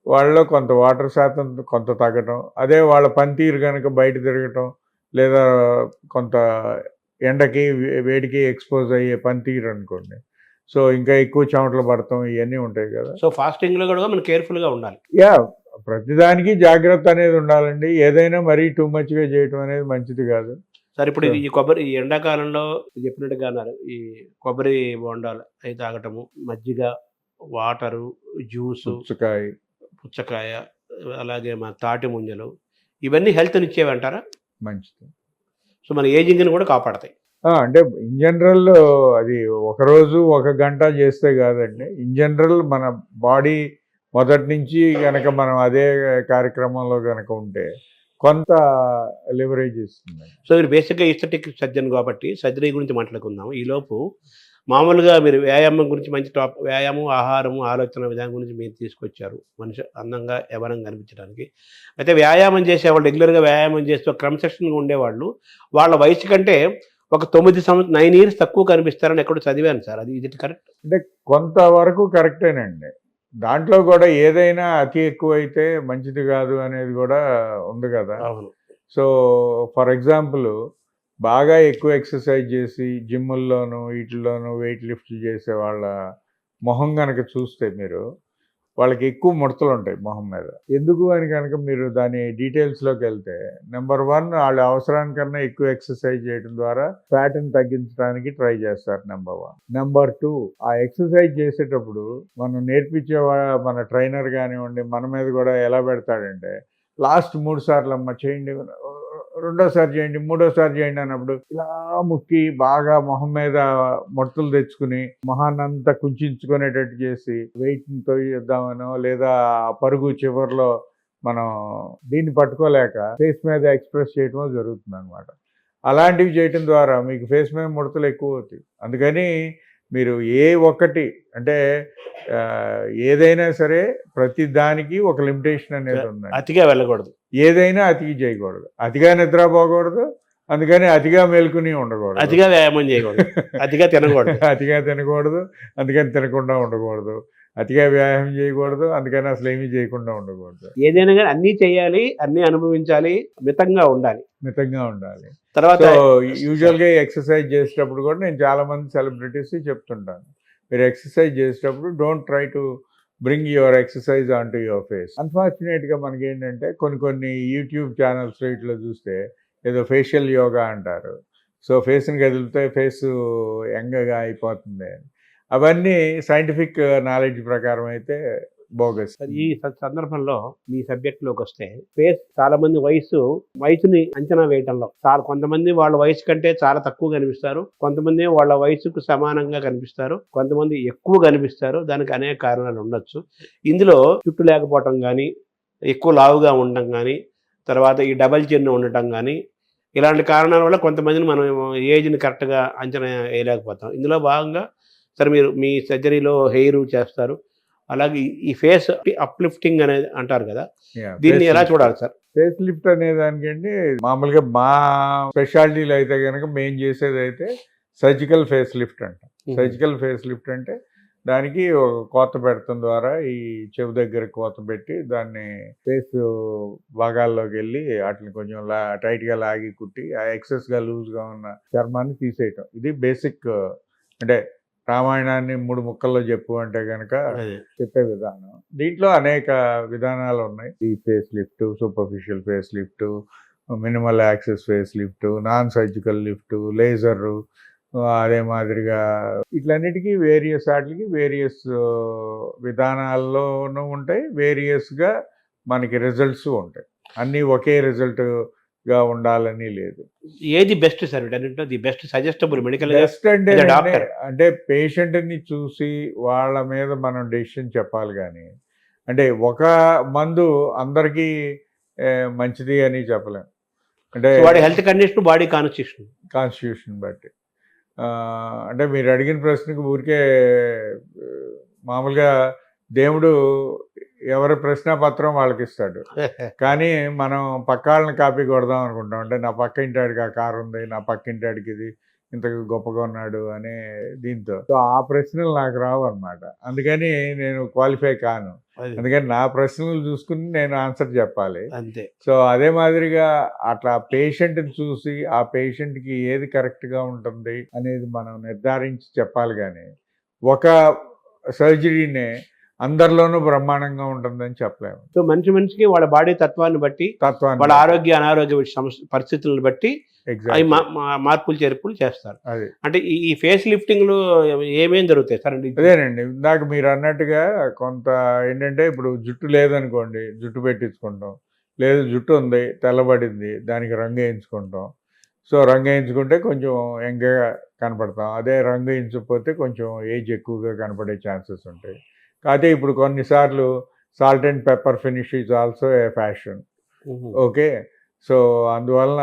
Speaker 2: వాళ్ళలో కొంత వాటర్ శాతం కొంత తగ్గటం. అదే వాళ్ళ పనితీరు కనుక బయట తిరగటం లేదా కొంత ఎండకి వేడికి ఎక్స్పోజ్ అయ్యే పనితీరు అనుకోండి, సో ఇంకా ఎక్కువ చెమటలు పడతాం ఇవన్నీ ఉంటాయి కదా.
Speaker 1: సో ఫాస్టింగ్లో కూడా మనం కేర్ఫుల్గా ఉండాలి.
Speaker 2: ప్రతిదానికి జాగ్రత్త అనేది ఉండాలండి. ఏదైనా మరీ టూ మచ్గా చేయటం అనేది మంచిది కాదు.
Speaker 1: సార్ ఇప్పుడు ఈ ఎండాకాలంలో చెప్పినట్టుగా అన్నారు, ఈ కొబ్బరి బొండాలు అవి తాగటము, మజ్జిగ, వాటరు, జ్యూసు, పుచ్చకాయ, అలాగే మన తాటి ముంజలు, ఇవన్నీ హెల్త్ని ఇచ్చేవి అంటారా?
Speaker 2: మంచిది.
Speaker 1: సో మన ఏజింగ్ని కూడా కాపాడతాయి.
Speaker 2: అంటే ఇన్ జనరల్ అది ఒకరోజు 1 గంట చేస్తే కాదండి. ఇన్ జనరల్ మన బాడీ మొదటి నుంచి కనుక మనం అదే కార్యక్రమంలో కనుక ఉంటే కొంత లివరేజ్ ఇస్తుంది.
Speaker 1: సో మీరు బేసిక్గా ఈస్థెటిక్ సర్జన్ కాబట్టి సర్జరీ గురించి మాట్లాడుకుందాం. ఈలోపు మామూలుగా మీరు వ్యాయామం గురించి మంచి వ్యాయామం, ఆహారము, ఆలోచన విధానం గురించి మీరు తీసుకొచ్చారు మనిషి అందంగా యవ్వనంగా కనిపించడానికి. అయితే వ్యాయామం చేసేవాళ్ళు, రెగ్యులర్గా వ్యాయామం చేస్తూ క్రమశిక్షణగా ఉండేవాళ్ళు వాళ్ళ వయసు కంటే ఒక 9 ఇయర్స్ తక్కువ కనిపిస్తారని ఎక్కడ చదివాను సార్. అది ఇది కరెక్ట్?
Speaker 2: అంటే కొంతవరకు కరెక్టేనండి. దాంట్లో కూడా ఏదైనా అతి ఎక్కువ అయితే మంచిది కాదు అనేది కూడా ఉంది కదా.
Speaker 1: అవును.
Speaker 2: సో ఫర్ ఎగ్జాంపుల్ బాగా ఎక్కువ ఎక్సర్సైజ్ చేసి జిమ్ముల్లోనూ వీటిల్లోనూ వెయిట్ లిఫ్ట్ చేసే వాళ్ళ మొహం కనుక చూస్తే మీరు వాళ్ళకి ఎక్కువ ముడతలు ఉంటాయి మొహం మీద. ఎందుకు అని కనుక మీరు దాని డీటెయిల్స్లోకి వెళ్తే, నెంబర్ 1 వాళ్ళ అవసరానికన్నా ఎక్కువ ఎక్సర్సైజ్ చేయడం ద్వారా ఫ్యాట్ని తగ్గించడానికి ట్రై చేస్తారు. నెంబర్ 1. నెంబర్ 2, ఆ ఎక్సర్సైజ్ చేసేటప్పుడు మనం నేర్పించే మన ట్రైనర్ కానివ్వండి మన మీద కూడా ఎలా పెడతాడంటే, లాస్ట్ 3 సార్లు అమ్మ చేయండి, రెండోసారి చేయండి, మూడోసారి చేయండి అన్నప్పుడు ఇలా ముక్కి బాగా మొహం మీద ముడతలు తెచ్చుకుని మొహాన్నంతా కుంచుకునేటట్టు చేసి వెయిట్ని తొయ్యిద్దామనో లేదా పరుగు చివరిలో మనం దీన్ని పట్టుకోలేక ఫేస్ మీద ఎక్స్ప్రెస్ చేయటమో జరుగుతుంది అనమాట. అలాంటివి చేయటం ద్వారా మీకు ఫేస్ మీద ముడతలు ఎక్కువ అవుతాయి. అందుకని మీరు ఒక్కటి అంటే ఏదైనా సరే ప్రతి దానికి ఒక లిమిటేషన్ అనేది ఉంది.
Speaker 1: అతిగా వెళ్ళకూడదు,
Speaker 2: ఏదైనా అతిగా చేయకూడదు, అతిగా నిద్రపోకూడదు, అందుకని అతిగా మేల్కొని ఉండకూడదు,
Speaker 1: అతిగా వ్యాయామం చేయకూడదు, అతిగా తినకూడదు
Speaker 2: అతిగా తినకూడదు, అందుకని తినకుండా ఉండకూడదు, అతిగా వ్యాయామం చేయకూడదు, అందుకని అసలు ఏమీ చేయకుండా ఉండకూడదు.
Speaker 1: ఏదైనా కానీ అన్నీ చేయాలి, అన్నీ అనుభవించాలి, మితంగా ఉండాలి.
Speaker 2: మితంగా ఉండాలి.
Speaker 1: తర్వాత
Speaker 2: సో యూజువల్గా ఎక్సర్సైజ్ చేసేటప్పుడు కూడా నేను చాలా మంది సెలబ్రిటీస్ చెప్తుంటాను, మీరు ఎక్సర్సైజ్ చేసేటప్పుడు don't try to bring your exercise on to your face. అన్ఫార్చునేట్గా మనకి ఏంటంటే కొన్ని యూట్యూబ్ ఛానల్స్ ఇట్లా చూస్తే ఏదో ఫేషియల్ యోగా అంటారు, సో ఫేస్ని కదిలితే ఫేస్ యంగ్గా అయిపోతుంది అని. అవన్నీ సైంటిఫిక్ నాలెడ్జ్ ప్రకారం అయితే బోగస్.
Speaker 1: ఈ సందర్భంలో మీ సబ్జెక్ట్లోకి వస్తే ఫేస్ చాలా మంది వయసుని అంచనా వేయటంలో చాలా కొంతమంది వాళ్ళ వయసు కంటే చాలా తక్కువ కనిపిస్తారు, కొంతమంది వాళ్ళ వయసుకు సమానంగా కనిపిస్తారు, కొంతమంది ఎక్కువ కనిపిస్తారు. దానికి అనేక కారణాలు ఉండొచ్చు. ఇందులో జుట్టు లేకపోవటం కానీ, ఎక్కువ లావుగా ఉండటం కానీ, తర్వాత ఈ డబల్ చిన్ ఉండటం కానీ, ఇలాంటి కారణాల వల్ల కొంతమందిని మనం ఏజ్ని కరెక్ట్గా అంచనా వేయలేకపోతాం. ఇందులో భాగంగా సరే మీరు మీ సర్జరీలో హెయిర్ చేస్తారు, అలాగే ఈ ఫేస్ అప్లిఫ్టింగ్ అనేది అంటారు కదా, దీన్ని ఎలా చూడాలి సార్?
Speaker 2: ఫేస్ లిఫ్ట్ అనే దానికండి మామూలుగా మా స్పెషాలిటీలో అయితే కనుక మేము చేసేది అయితే సర్జికల్ ఫేస్ లిఫ్ట్ అంటాం. సర్జికల్ ఫేస్ లిఫ్ట్ అంటే దానికి ఒక కోత పెడతం ద్వారా ఈ చెవి దగ్గర కోత పెట్టి దాన్ని ఫేస్ భాగాల్లోకి వెళ్ళి వాటిని కొంచెం టైట్గా లాగి కుట్టి ఆ ఎక్సెస్గా లూజ్గా ఉన్న చర్మాన్ని తీసేయటం. ఇది బేసిక్, అంటే రామాయణాన్ని 3 ముక్కల్లో చెప్పు అంటే కనుక చెప్పే విధానం. దీంట్లో అనేక విధానాలు ఉన్నాయి. ఈ face lift, superficial face lift, minimal access face lift, non surgical lift, laser, అదే మాదిరిగా ఇట్లన్నిటికీ వేరియస్ విధానాల్లోనూ ఉంటాయి, వేరియస్గా మనకి రిజల్ట్స్ ఉంటాయి. అన్నీ ఒకే రిజల్ట్గా ఉండాలని లేదు.
Speaker 1: ఏది best sir? The best suggestible medical
Speaker 2: best అంటే పేషెంట్ని చూసి వాళ్ళ మీద మనం డెసిషన్ చెప్పాలి కానీ, అంటే ఒక మందు అందరికీ మంచిది అని చెప్పలేం. అంటే
Speaker 1: వాడి హెల్త్ కండిషన్, బాడీ
Speaker 2: కాన్స్టిట్యూషన్ బట్టి. అంటే మీరు అడిగిన ప్రశ్నకు ఊరికే మామూలుగా దేవుడు ఎవరి ప్రశ్నాపత్రం వాళ్ళకి ఇస్తాడు, కానీ మనం పక్కాళ్ళని కాపీ కొడదాం అనుకుంటాం. అంటే నా పక్క ఇంటాడికి ఆ కారు ఉంది, నా పక్క ఇంటాడికి ఇది ఇంత గొప్పగా ఉన్నాడు అనే దీంతో. సో ఆ ప్రశ్నలు నాకు రావు అనమాట, అందుకని నేను క్వాలిఫై కాను. అందుకని నా ప్రశ్నలు చూసుకుని నేను ఆన్సర్ చెప్పాలి
Speaker 1: అంతే.
Speaker 2: సో అదే మాదిరిగా అట్లా పేషెంట్ని చూసి ఆ పేషెంట్కి ఏది కరెక్ట్గా ఉంటుంది అనేది మనం నిర్ధారించి చెప్పాలి కానీ ఒక సర్జరీనే అందరిలోనూ బ్రహ్మాండంగా ఉంటుందని చెప్పలేము.
Speaker 1: సో మనిషికి వాళ్ళ బాడీ తత్వాన్ని బట్టి, వాళ్ళ ఆరోగ్య అనారోగ్య పరిస్థితులను బట్టి మార్పులు చేర్పులు చేస్తారు. అంటే ఈ ఫేస్ లిఫ్టింగ్ లో ఏమేం జరుగుతాయి సార్?
Speaker 2: అదేనండి, ఇందాక మీరు అన్నట్టుగా కొంత ఏంటంటే ఇప్పుడు జుట్టు లేదనుకోండి, జుట్టు పెట్టించుకుంటాం, లేదు జుట్టు ఉంది తెల్లబడింది దానికి రంగు వేయించుకుంటాం. సో రంగు వేయించుకుంటే కొంచెం యంగ్గా కనపడతాం, అదే రంగు వేయించకపోతే కొంచెం ఏజ్ ఎక్కువగా కనపడే ఛాన్సెస్ ఉంటాయి. కాకపోతే ఇప్పుడు కొన్నిసార్లు salt and pepper finish is also a fashion. Okay, so అందువలన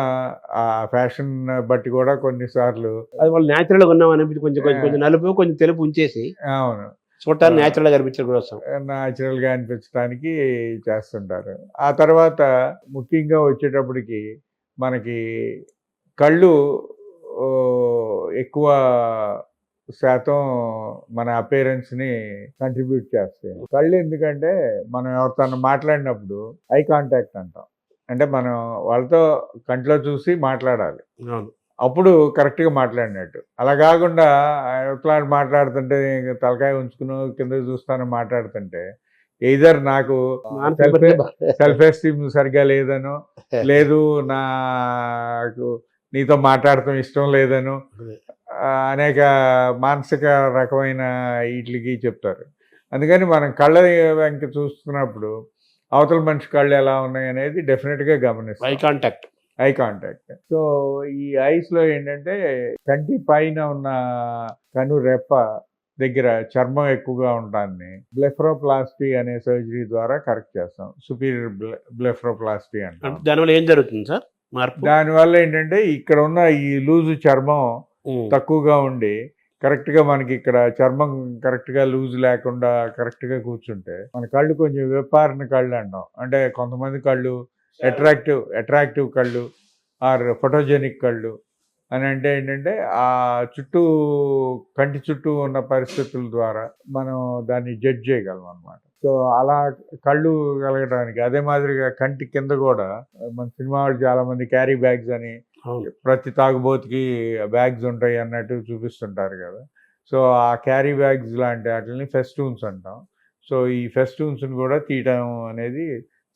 Speaker 2: ఆ ఫ్యాషన్ బట్టి కూడా కొన్నిసార్లు
Speaker 1: అది వాళ్ళు న్యాచురల్గా ఉన్నామని కొంచెం నలుపు కొంచెం తెలుపు ఉంచేసి,
Speaker 2: అవును,
Speaker 1: చూడటానికి న్యాచురల్గా కనిపించడం కోసం
Speaker 2: న్యాచురల్గా అనిపించడానికి చేస్తుంటారు. ఆ తర్వాత ముఖ్యంగా వచ్చేటప్పటికి మనకి కళ్ళు ఎక్కువ శాతం మన అపేరెన్స్ని కంట్రిబ్యూట్ చేస్తాయి. కళ్ళు ఎందుకంటే మనం ఎవరితో మాట్లాడినప్పుడు ఐ కాంటాక్ట్ అంటాం, అంటే మనం వాళ్ళతో కంట్లో చూసి మాట్లాడాలి, అప్పుడు కరెక్ట్గా మాట్లాడినట్టు. అలా కాకుండా మాట్లాడుతుంటే తలకాయ ఉంచుకుని కింద చూస్తాను మాట్లాడుతుంటే ఎయిదర్ నాకు సెల్ఫ్ ఎస్టీమ్ సరిగ్గా లేదనో, లేదు నాకు నీతో మాట్లాడటం ఇష్టం లేదనో, అనేక మానసిక రకమైన వీటికి చెప్తారు. అందుకని మనం కళ్ళ వెంక చూస్తున్నప్పుడు అవతల మనిషి కళ్ళు ఎలా ఉన్నాయి అనేది డెఫినెట్గా గమనిస్తాం. Eye contact. సో ఈ ఐస్లో ఏంటంటే కంటి పైన ఉన్న కను రెప్ప దగ్గర చర్మం ఎక్కువగా ఉంటాన్ని బ్లెఫ్రోప్లాస్టీ అనే సర్జరీ ద్వారా కరెక్ట్ చేస్తాం. సుపీరియర్ బ్లెఫ్రోప్లాస్టీ అంటాం.
Speaker 1: దానివల్ల ఏం జరుగుతుంది సార్?
Speaker 2: దానివల్ల ఏంటంటే ఇక్కడ ఉన్న ఈ లూజు చర్మం తక్కువగా ఉండి కరెక్ట్గా మనకి ఇక్కడ చర్మం కరెక్ట్గా లూజ్ లేకుండా కరెక్ట్గా కూర్చుంటే మన కళ్ళు కొంచెం విప్పారిన కళ్ళు అంటాం. అంటే కొంతమంది కళ్ళు అట్రాక్టివ్ కళ్ళు ఆర్ ఫోటోజెనిక్ కళ్ళు అని అంటే ఏంటంటే ఆ చుట్టూ కంటి చుట్టూ ఉన్న పరిస్థితుల ద్వారా మనం దాన్ని జడ్జ్ చేయగలం అనమాట. సో అలా కళ్ళు కలగడానికి అదే మాదిరిగా కంటి కింద కూడా మన సినిమా వాళ్ళు చాలా మంది క్యారీ బ్యాగ్స్ అని
Speaker 1: అవును.
Speaker 2: ప్రతి తాగుబోతుకి బ్యాగ్స్ ఉంటాయి అన్నట్టు చూపిస్తుంటారు కదా. సో ఆ క్యారీ బ్యాగ్స్ లాంటి వాటిని ఫెస్టూన్స్ అంటాం. సో ఈ ఫెస్టూన్స్ని కూడా తీయటం అనేది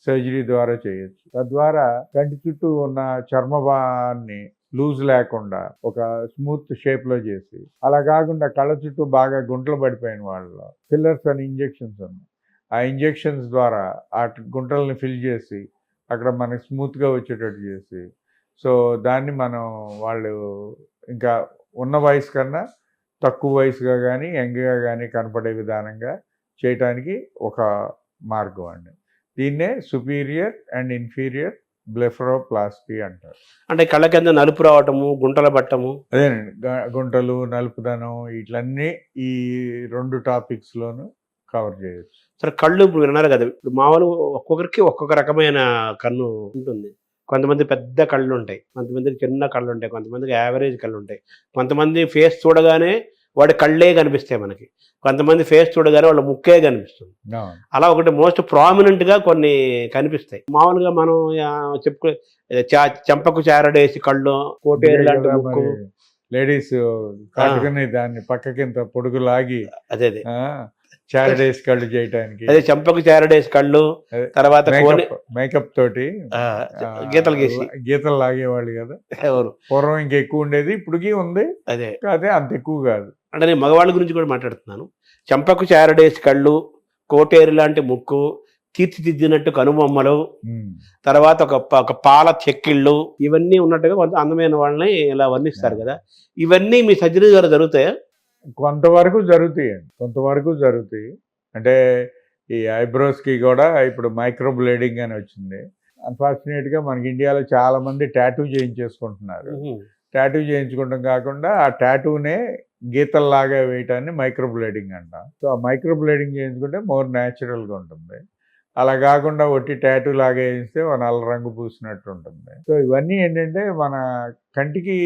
Speaker 2: సర్జరీ ద్వారా చేయొచ్చు. తద్వారా కంటి చుట్టూ ఉన్న చర్మభాగాన్ని లూజ్ లేకుండా ఒక స్మూత్ షేప్లో చేసి, అలా కాకుండా కళ్ళ చుట్టూ బాగా గుంటలు పడిపోయిన వాళ్ళలో ఫిల్లర్స్ అని ఇంజెక్షన్స్ ఉన్నాయి. ఆ ఇంజెక్షన్స్ ద్వారా ఆ గుంటల్ని ఫిల్ చేసి అక్కడ మనకి స్మూత్గా వచ్చేటట్టు చేసి, సో దాన్ని మనం వాళ్ళు ఇంకా ఉన్న వయసు కన్నా తక్కువ వయసుగా కానీ యంగ్గా కానీ కనపడే విధానంగా చేయటానికి ఒక మార్గం అండి. దీన్నే సుపీరియర్ అండ్ ఇన్ఫీరియర్ బ్లెఫరోప్లాస్టీ అంటారు.
Speaker 1: అంటే కళ్ళ కింద నలుపు రావటము, గుంటలు పట్టము.
Speaker 2: అదేనండి, గుంటలు, నలుపుదనం ఇట్లన్నీ ఈ 2 టాపిక్స్లోనూ కవర్ చేయొచ్చు.
Speaker 1: సరే, కళ్ళు ఇప్పుడు విన్నారు కదా, ఇప్పుడు మామూలు ఒక్కొక్కరికి ఒక్కొక్క రకమైన కన్ను ఉంటుంది. కొంతమంది పెద్ద కళ్ళు ఉంటాయి, కొంతమందికి చిన్న కళ్ళు ఉంటాయి, కొంతమందికి యావరేజ్ కళ్ళు ఉంటాయి, కొంతమంది ఫేస్ చూడగానే వాడి కళ్ళే కనిపిస్తాయి మనకి, కొంతమంది ఫేస్ చూడగానే వాళ్ళ ముక్కే కనిపిస్తుంది. అలా ఒకటి మోస్ట్ ప్రామినెంట్గా కొన్ని కనిపిస్తాయి. మామూలుగా మనం చెప్పుకో చెంపకు చారడేసి కళ్ళు, కోటేరు లాంటి ముక్కు,
Speaker 2: లేడీస్ కట్టుకుని దాన్ని పక్కకింత పొడుగు లాగి
Speaker 1: అదే
Speaker 2: చారడేసి కళ్ళు చేయడానికి,
Speaker 1: అదే చెంపకు చారడేసి కళ్ళు, తర్వాత
Speaker 2: మేకప్ తోటి గీతలు లాగేవాళ్ళు కదా.
Speaker 1: ఎవరు
Speaker 2: పూర్వం ఇంకెక్కువ ఉండేది, ఇప్పటికీ ఉంది,
Speaker 1: అదే
Speaker 2: అదే అంత ఎక్కువ కాదు.
Speaker 1: అంటే నేను మగవాళ్ళ గురించి కూడా మాట్లాడుతున్నాను. చెంపకు చారడేసి కళ్ళు, కోటేరు లాంటి ముక్కు, తీర్చిదిద్దినట్టు కనుబొమ్మలు, తర్వాత ఒక పాల చెక్కిళ్ళు, ఇవన్నీ ఉన్నట్టుగా కొంత అందమైన వాళ్ళని ఇలా వర్ణిస్తారు కదా. ఇవన్నీ మీ సర్జరీ ద్వారా జరుగుతాయా?
Speaker 2: కొంతవరకు జరుగుతాయి. అంటే ఈ ఐబ్రోస్కి కూడా ఇప్పుడు మైక్రో బ్లేడింగ్ అని వచ్చింది. అన్ఫార్చునేట్గా మనకి ఇండియాలో చాలా మంది టాటూ చేయించేసుకుంటున్నారు. టాటూ చేయించుకోవడం కాకుండా ఆ టాటూనే గీతల్లాగా వేయటాన్ని మైక్రో బ్లేడింగ్ అంటాం. సో ఆ మైక్రో బ్లేడింగ్ చేయించుకుంటే మోర్ న్యాచురల్గా ఉంటుంది. అలా కాకుండా ఒట్టి టాటూ లాగా వేయిస్తే నల్ల రంగు పూసినట్టు ఉంటుంది. సో ఇవన్నీ ఏంటంటే మన కంటికి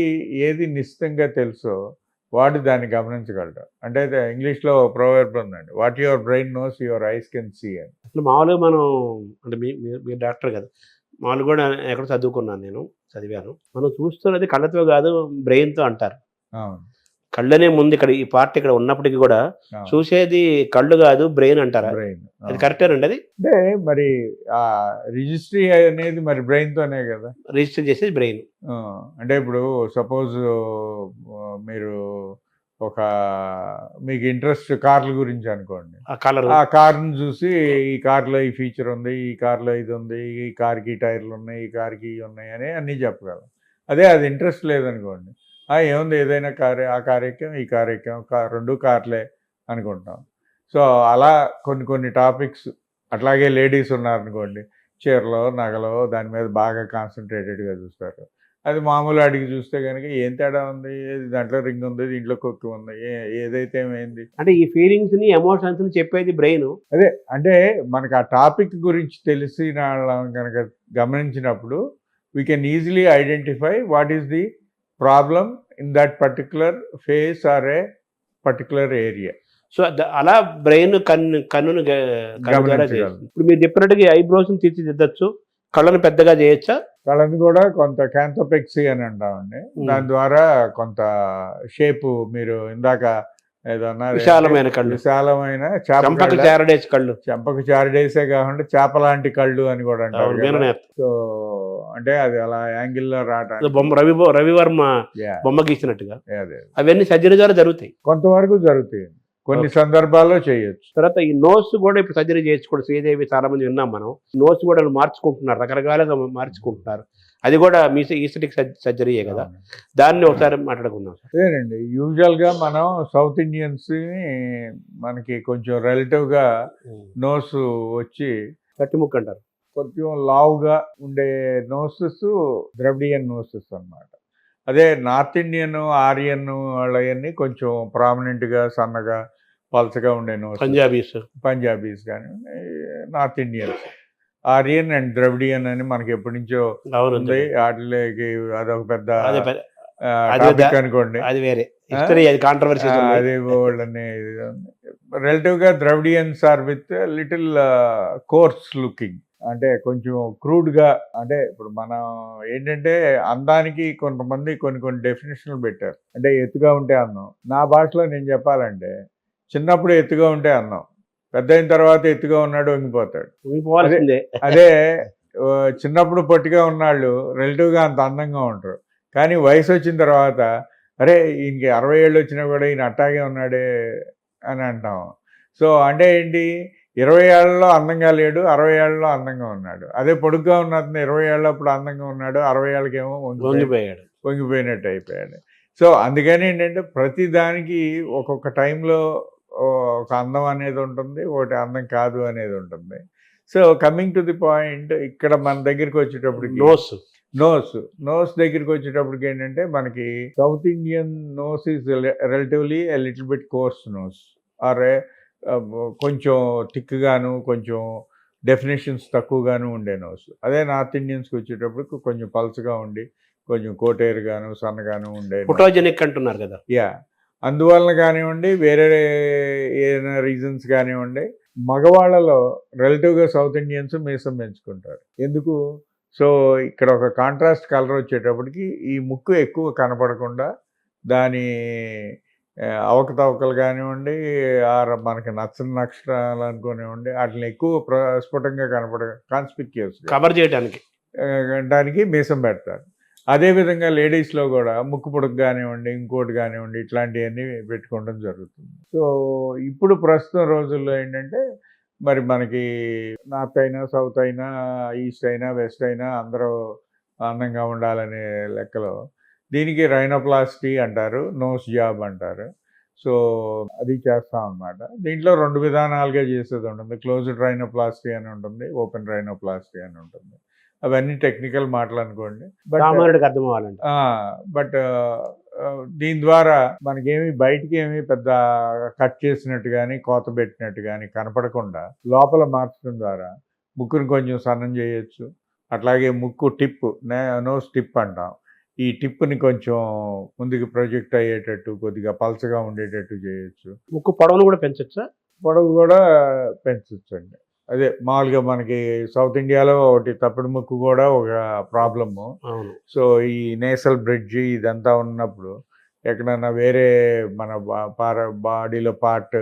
Speaker 2: ఏది నిశ్చితంగా తెలుసో వాడు దాన్ని గమనించగలడు. అంటే ఇంగ్లీష్లో ప్రోవర్బ్ ఉందండి, what your brain knows your eyes can see అని.
Speaker 1: అసలు మామూలుగా మనం అంటే మీరు డాక్టర్ కదా, మామూలు కూడా ఎక్కడ చదువుకున్నాను, చదివాను. మనం చూస్తున్నది కళ్ళతో కాదు బ్రెయిన్తో అంటారు.
Speaker 2: అవును,
Speaker 1: కళ్ళనే ముందు ఇక్కడ ఈ పార్ట్ ఇక్కడ ఉన్నప్పటికీ కూడా చూసేది కళ్ళు కాదు బ్రెయిన్ అంటారా?
Speaker 2: బ్రెయిన్.
Speaker 1: అది కరెక్టేనండి? అది
Speaker 2: అంటే మరి ఆ రిజిస్ట్రీ అనేది మరి బ్రెయిన్ తోనే కదా
Speaker 1: రిజిస్టర్ చేసేది బ్రెయిన్.
Speaker 2: అంటే ఇప్పుడు సపోజ్ మీరు మీకు ఇంట్రెస్ట్ కార్ల గురించి అనుకోండి, ఆ కార్ని చూసి ఈ కార్లో ఈ ఫీచర్ ఉంది, ఈ కార్లో ఇది ఉంది, ఈ కార్కి టైర్లు ఉన్నాయి, ఈ కార్కి ఇవి ఉన్నాయి అని అన్నీ చెప్పగలం. అదే అది ఇంట్రెస్ట్ లేదనుకోండి, ఏముంది ఏదైనా కారే, ఆ కార్ ఎక్కాం, ఈ కార్ ఎక్కాం, 2 కార్లే అనుకుంటాం. సో అలా కొన్ని టాపిక్స్. అట్లాగే లేడీస్ ఉన్నారనుకోండి, చీరలో, నగలో దాని మీద బాగా కాన్సన్ట్రేటెడ్గా చూస్తారు. అది మామూలు అడిగి చూస్తే కనుక ఏం తేడా ఉంది, దాంట్లో రింగ్ ఉంది, దీంట్లో కొక్కు ఉంది, ఏదైతే ఏమైంది
Speaker 1: అంటే ఈ ఫీలింగ్స్ని, ఎమోషన్స్ని చెప్పేది బ్రెయిన్.
Speaker 2: అదే అంటే మనకు ఆ టాపిక్ గురించి తెలిసిన కనుక గమనించినప్పుడు we can easily identify what is the problem in that particular face or a particular area.
Speaker 1: So అలా బ్రెయిన్ కన్నును ఇప్పుడు మీరు చెప్పినట్టుగా ఐబ్రోస్ని తీర్చిదిద్దచ్చు, కళ్ళను పెద్దగా చేయొచ్చా?
Speaker 2: కళ్ళని కూడా కొంత క్యాంథోపెక్సీ అని అంటామండి. దాని ద్వారా కొంత షేపు మీరు ఇందాక ఏదన్నా
Speaker 1: విశాలమైన కళ్ళు,
Speaker 2: విశాలమైన
Speaker 1: చెంపకు చారడేసి కళ్ళు,
Speaker 2: చెంపకు చారడేసే కాకుండా చేప లాంటి కళ్ళు అని కూడా అంటారు. సో అంటే అది అలా యాంగిల్లో రావడానికి
Speaker 1: రవివర్మ బొమ్మ గీసినట్టుగా అవన్నీ సర్జరీ ద్వారా జరుగుతాయి.
Speaker 2: కొంతవరకు జరుగుతాయి, కొన్ని సందర్భాల్లో చేయొచ్చు.
Speaker 1: తర్వాత ఈ నోస్ కూడా ఇప్పుడు సర్జరీ చేసుకోవడం, శ్రీదేవి చాలా మంది విన్నాం మనం, నోస్ కూడా మార్చుకుంటున్నారు, రకరకాలుగా మార్చుకుంటున్నారు. అది కూడా మీ ఈస్థెటిక్ సర్జరీయే కదా, దాన్ని ఒకసారి మాట్లాడుకుందాం.
Speaker 2: అదేనండి, యూజువల్గా మనం సౌత్ ఇండియన్స్ని మనకి కొంచెం రిలేటివ్గా నోస్ వచ్చి
Speaker 1: కట్టిముక్కు అంటారు,
Speaker 2: కొంచెం లావుగా ఉండే నోసెస్ ద్రవిడియన్ నోసెస్ అన్నమాట. అదే నార్త్ ఇండియన్, ఆరియన్ వాళ్ళవన్నీ కొంచెం ప్రామినెంట్గా సన్నగా పల్చగా ఉండే నోస్, పంజాబీస్ కానీ north Indians. Aryan and Dravidian అని మనకి ఎప్పటి నుంచో ఉంది. వాటికి అదొక పెద్ద
Speaker 1: అది
Speaker 2: టాపిక్ అనుకోండి.
Speaker 1: అది వేరే హిస్టరీ, అది కాంట్రవర్సీ.
Speaker 2: అది వాళ్ళని రిలేటివ్గా Dravidians are with little coarse looking, అంటే కొంచెం క్రూడ్గా. అంటే ఇప్పుడు మనం ఏంటంటే అందానికి కొంతమంది కొన్ని డెఫినేషన్లు పెట్టారు. అంటే ఎత్తుగా ఉంటే అందం. నా భాషలో నేను చెప్పాలంటే చిన్నప్పుడు ఎత్తుగా ఉంటే అందం, పెద్ద అయిన తర్వాత ఎత్తుగా ఉన్నాడు వంగిపోతాడు. అదే చిన్నప్పుడు పొట్టిగా ఉన్నాళ్ళు రిలేటివ్గా అంత అందంగా ఉంటారు. కానీ వయసు వచ్చిన తర్వాత అరే ఈయనకి 60 ఏళ్ళు వచ్చినా కూడా ఈయన అట్టాగే ఉన్నాడే అని అంటాం. సో అంటే ఏంటి, 20 ఏళ్లలో అందంగా లేడు, 60 ఏళ్లలో అందంగా ఉన్నాడు. అదే పొడుగ్గా ఉన్న అతను 20 ఏళ్ళప్పుడు అందంగా ఉన్నాడు, 60 ఏళ్ళకేమో వంగిపోయినట్టు అయిపోయాడు. సో అందుకని ఏంటంటే ప్రతి దానికి ఒక్కొక్క టైంలో ఒక అందం అనేది ఉంటుంది, ఒకటి అందం కాదు అనేది ఉంటుంది. So coming to the point, ఇక్కడ మన దగ్గరికి వచ్చేటప్పటికి నోస్ దగ్గరికి వచ్చేటప్పటికి ఏంటంటే మనకి South Indian nose is relatively a little bit coarse nose, or కొంచెం థిక్గాను కొంచెం డెఫినేషన్స్ తక్కువగాను ఉండే నోస్. అదే నార్త్ ఇండియన్స్కి వచ్చేటప్పటికి కొంచెం పల్స్గా ఉండి కొంచెం కోటేరుగాను సన్నగాను ఉండే
Speaker 1: ఫోటోజెనిక్ అంటున్నారు కదా.
Speaker 2: యా, అందువలన కానివ్వండి వేరే ఏదైనా రీజన్స్ కానివ్వండి, మగవాళ్ళలో రిలేటివ్గా సౌత్ ఇండియన్స్ మీసం పెంచుకుంటారు. ఎందుకు? సో ఇక్కడ ఒక కాంట్రాస్ట్ కలర్ వచ్చేటప్పటికి ఈ ముక్కు ఎక్కువ కనపడకుండా దాని అవకతవకలు కానివ్వండి, మనకి నచ్చని నక్షత్రాలు అనుకోనివ్వండి, వాటిని ఎక్కువ ప్రస్ఫుటంగా కాన్స్పిక్యూస్
Speaker 1: కవర్ చేయడానికి
Speaker 2: మీసం పెడతారు. అదేవిధంగా లేడీస్లో కూడా ముక్కు పొడుగు కానివ్వండి, ఇంకోటి కానివ్వండి, ఇట్లాంటివన్నీ పెట్టుకోవడం జరుగుతుంది. సో ఇప్పుడు ప్రస్తుతం రోజుల్లో ఏంటంటే మరి మనకి నార్త్ అయినా సౌత్ అయినా ఈస్ట్ అయినా వెస్ట్ అయినా అందరూ అందంగా ఉండాలనే లెక్కలో దీనికి రైనోప్లాస్టీ అంటారు, నోస్ జాబ్ అంటారు. సో అది చేస్తాం అన్నమాట. దీంట్లో 2 విధానాలుగా చేసేది ఉంటుంది. క్లోజ్డ్ రైనోప్లాస్టీ అని ఉంటుంది, ఓపెన్ రైనోప్లాస్టీ అని ఉంటుంది. అవన్నీ టెక్నికల్ మాటలు అనుకోండి. బట్ దీని ద్వారా మనకేమి బయటికి ఏమి పెద్ద కట్ చేసినట్టు కానీ కోత పెట్టినట్టు కానీ కనపడకుండా లోపల మార్చడం ద్వారా ముక్కుని కొంచెం సన్నం చేయొచ్చు. అట్లాగే ముక్కు టిప్, నోస్ టిప్ అంటాం, ఈ టిప్ని కొంచెం ముందుకు ప్రొజెక్ట్ అయ్యేటట్టు కొద్దిగా పల్చగా ఉండేటట్టు చేయొచ్చు.
Speaker 1: ముక్కు పొడవును కూడా పెంచొచ్చా?
Speaker 2: పొడవు కూడా పెంచొచ్చు అండి. అదే మామూలుగా మనకి సౌత్ ఇండియాలో ఒకటి తప్పుడు ముక్కు కూడా ఒక ప్రాబ్లము. సో ఈ నేసల్ బ్రిడ్జ్ ఇదంతా ఉన్నప్పుడు ఎక్కడన్నా వేరే మన బాడీలో పార్ట్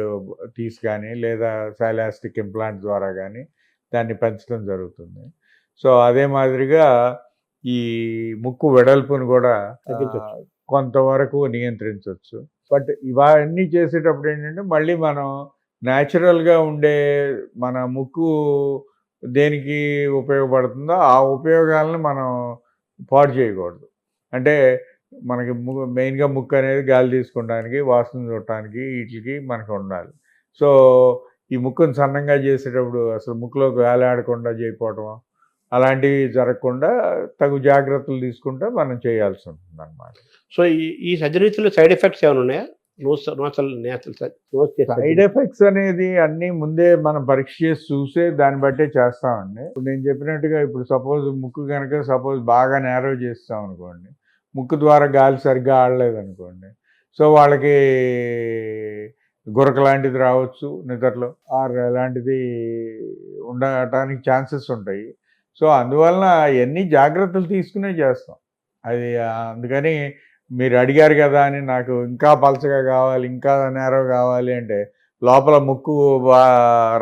Speaker 2: తీసి కానీ లేదా సైలాస్టిక్ ఇంప్లాంట్ ద్వారా కానీ దాన్ని పెంచడం జరుగుతుంది. సో అదే మాదిరిగా ఈ ముక్కు వెడల్పును కూడా కొంతవరకు నియంత్రించవచ్చు. బట్ ఇవన్నీ చేసేటప్పుడు ఏంటంటే మళ్ళీ మనం న్యాచురల్గా ఉండే మన ముక్కు దేనికి ఉపయోగపడుతుందో ఆ ఉపయోగాలను మనం పాడు చేయకూడదు. అంటే మనకి మెయిన్గా ముక్కు అనేది గాలి తీసుకోవడానికి, వాసన చూడటానికి, వీటికి మనకు ఉండాలి. సో ఈ ముక్కును సన్నంగా చేసేటప్పుడు అసలు ముక్కులో గాలి ఆడకుండా చేయకపోవడం అలాంటివి జరగకుండా తగు జాగ్రత్తలు తీసుకుంటే మనం చేయాల్సి ఉంటుంది అన్నమాట.
Speaker 1: సో ఈ సర్జరీస్లో సైడ్ ఎఫెక్ట్స్ ఏమైనా ఉన్నాయా?
Speaker 2: సైడ్ ఎఫెక్ట్స్ అనేది అన్నీ ముందే మనం పరీక్ష చేసి చూసే దాన్ని బట్టే చేస్తామండి. ఇప్పుడు నేను చెప్పినట్టుగా ఇప్పుడు సపోజ్ ముక్కు కనుక బాగా నేరో చేస్తాం అనుకోండి, ముక్కు ద్వారా గాలి సరిగ్గా ఆడలేదు అనుకోండి, సో వాళ్ళకి గురక లాంటిది రావచ్చు నిద్రలో, ఆర్ లాంటిది ఉండటానికి ఛాన్సెస్ ఉంటాయి. సో అందువలన అవన్నీ జాగ్రత్తలు తీసుకునే చేస్తాం. అది అందుకని మీరు అడిగారు కదా అని నాకు ఇంకా పలచగా కావాలి, ఇంకా నేరో కావాలి అంటే లోపల ముక్కు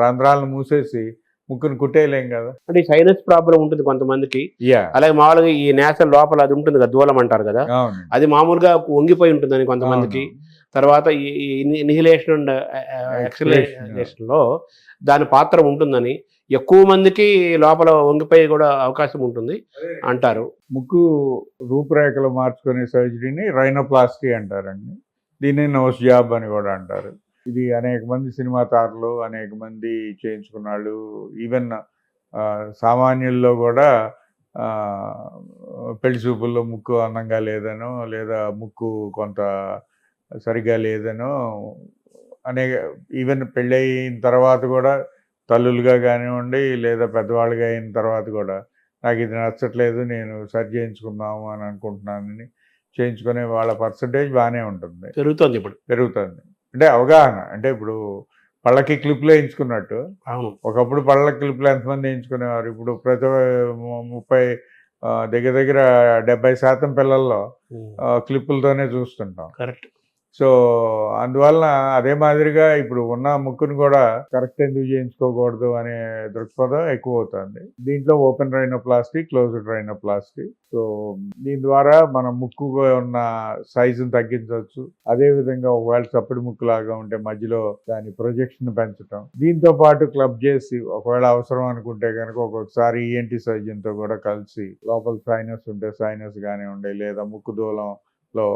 Speaker 2: రంధ్రాలను మూసేసి ముక్కును కుట్టేయలేం కదా.
Speaker 1: అంటే సైనస్ ప్రాబ్లం ఉంటుంది కొంతమందికి. అలాగే మామూలుగా ఈ నేసల్ లోపల అది ఉంటుంది కదా, దూలం అంటారు కదా, అది మామూలుగా వంగిపోయి ఉంటుందని కొంతమందికి. తర్వాత ఈ ఇన్హిలేషన్ అండ్ ఎక్సలేషన్ లో దాని పాత్ర ఉంటుందని, ఎక్కువ మందికి లోపల వంగిపోయి కూడా అవకాశం ఉంటుంది అంటారు.
Speaker 2: ముక్కు రూపురేఖలు మార్చుకునే సర్జరీని రైనోప్లాస్టీ అంటారండి. దీన్ని నోస్ జాబ్ అని కూడా అంటారు. ఇది అనేక మంది సినిమా తారలు, అనేక మంది చేయించుకున్నాళ్ళు, ఈవెన్ సామాన్యుల్లో కూడా పెళ్లి చూపుల్లో ముక్కు అందంగా లేదనో లేదా ముక్కు కొంత సరిగ్గా లేదనో అనేక, ఈవెన్ పెళ్ళయిన తర్వాత కూడా తల్లులుగా కానివ్వండి లేదా పెద్దవాళ్ళుగా అయిన తర్వాత కూడా నాకు ఇది నచ్చట్లేదు, నేను సరి చేయించుకుందాము అని అనుకుంటున్నానని చేయించుకునే వాళ్ళ పర్సంటేజ్ బాగానే ఉంటుంది,
Speaker 1: పెరుగుతోంది ఇప్పుడు.
Speaker 2: పెరుగుతుంది. అంటే అవగాహన, అంటే ఇప్పుడు పళ్ళకి క్లిప్లు వేయించుకున్నట్టు
Speaker 1: అవును.
Speaker 2: ఒకప్పుడు పళ్ళ క్లిప్లు ఎంతమంది వేయించుకునేవారు, ఇప్పుడు ప్రతి 30 దగ్గర దగ్గర 70% పిల్లల్లో క్లిప్పులతోనే చూస్తుంటాం.
Speaker 1: కరెక్ట్.
Speaker 2: సో అందువలన అదే మాదిరిగా ఇప్పుడు ఉన్న ముక్కును కూడా కరెక్ట్ ఎందుకు చేయించుకోకూడదు అనే దృక్పథం ఎక్కువ అవుతుంది. దీంట్లో open rhinoplasty, closed rhinoplasty. So దీని ద్వారా మనం ముక్కు ఉన్న సైజును తగ్గించవచ్చు. అదే విధంగా ఒకవేళ చప్పటి ముక్కు లాగా ఉంటే మధ్యలో దాని ప్రొజెక్షన్ పెంచడం, దీంతో పాటు క్లబ్ చేసి ఒకవేళ అవసరం అనుకుంటే కనుక ఒక్కొక్కసారి ఈఎన్టీ సర్జన్తో కూడా కలిసి లోపల సైనస్ ఉంటే సైనస్ కానివ్వండి, లేదా ముక్కు దూలంలో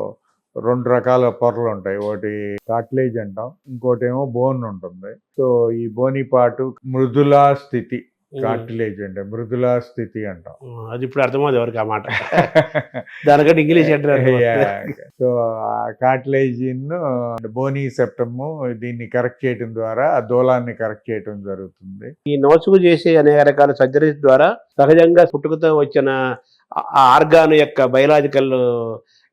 Speaker 2: 2 రకాల పొరలు ఉంటాయి, ఒకటి కార్టిలేజ్ అంటాం, ఇంకోటి ఏమో బోన్ ఉంటుంది. సో ఈ బోని పాటు మృదులా స్థితి, కార్టిలేజ్ అంటే మృదులా స్థితి అంటాం.
Speaker 1: అది ఇప్పుడు అర్థమవుతుంది ఎవరికి ఆ మాట. దానికంటే ఇంగ్లీష్
Speaker 2: సో ఆ కార్టిలేజ్ బోనీ సెప్టమ్ దీన్ని కరెక్ట్ చేయడం ద్వారా ఆ దూలాన్ని కరెక్ట్ చేయడం జరుగుతుంది.
Speaker 1: ఈ నోచుకు చేసే అనేక రకాల సర్జరీస్ ద్వారా సహజంగా పుట్టుకతో వచ్చిన ఆ ఆర్గాన్ యొక్క బయలాజికల్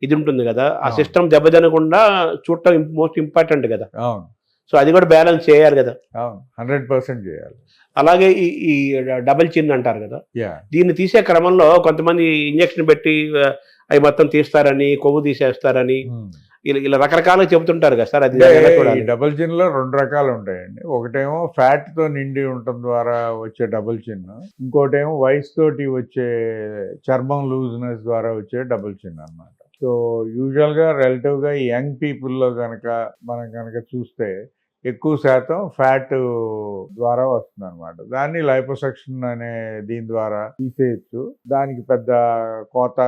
Speaker 1: ఇది ఉంటుంది కదా, ఆ సిస్టమ్ దెబ్బతినకుండా చూడటం మోస్ట్ ఇంపార్టెంట్ కదా.
Speaker 2: అవును.
Speaker 1: సో అది కూడా బ్యాలెన్స్ చేయాలి కదా.
Speaker 2: అవును, 100% చేయాలి.
Speaker 1: అలాగే ఈ డబుల్ చిన్ అంటారు కదా, దీన్ని తీసే క్రమంలో కొంతమంది ఇంజక్షన్ పెట్టి అవి మొత్తం తీస్తారని, కొవ్వు తీసేస్తారని ఇలా రకరకాలుగా చెబుతుంటారు కదా సార్. అది
Speaker 2: ఈ డబుల్ చిన్ లో 2 రకాలు ఉంటాయండి. ఒకటేమో ఫ్యాట్ తో నిండి ఉండటం ద్వారా వచ్చే డబుల్ చిన్, ఇంకోటేమో వయసు తోటి వచ్చే చర్మం లూజ్నెస్ ద్వారా వచ్చే డబుల్ చిన్ అన్నమాట. సో యూజువల్గా రిలేటివ్గా యంగ్ పీపుల్లో మనం కనుక చూస్తే ఎక్కువ శాతం ఫ్యాట్ ద్వారా వస్తుంది అనమాట. దాన్ని లైపోసక్షన్ అనే దీని ద్వారా తీసేయచ్చు. దానికి పెద్ద కోత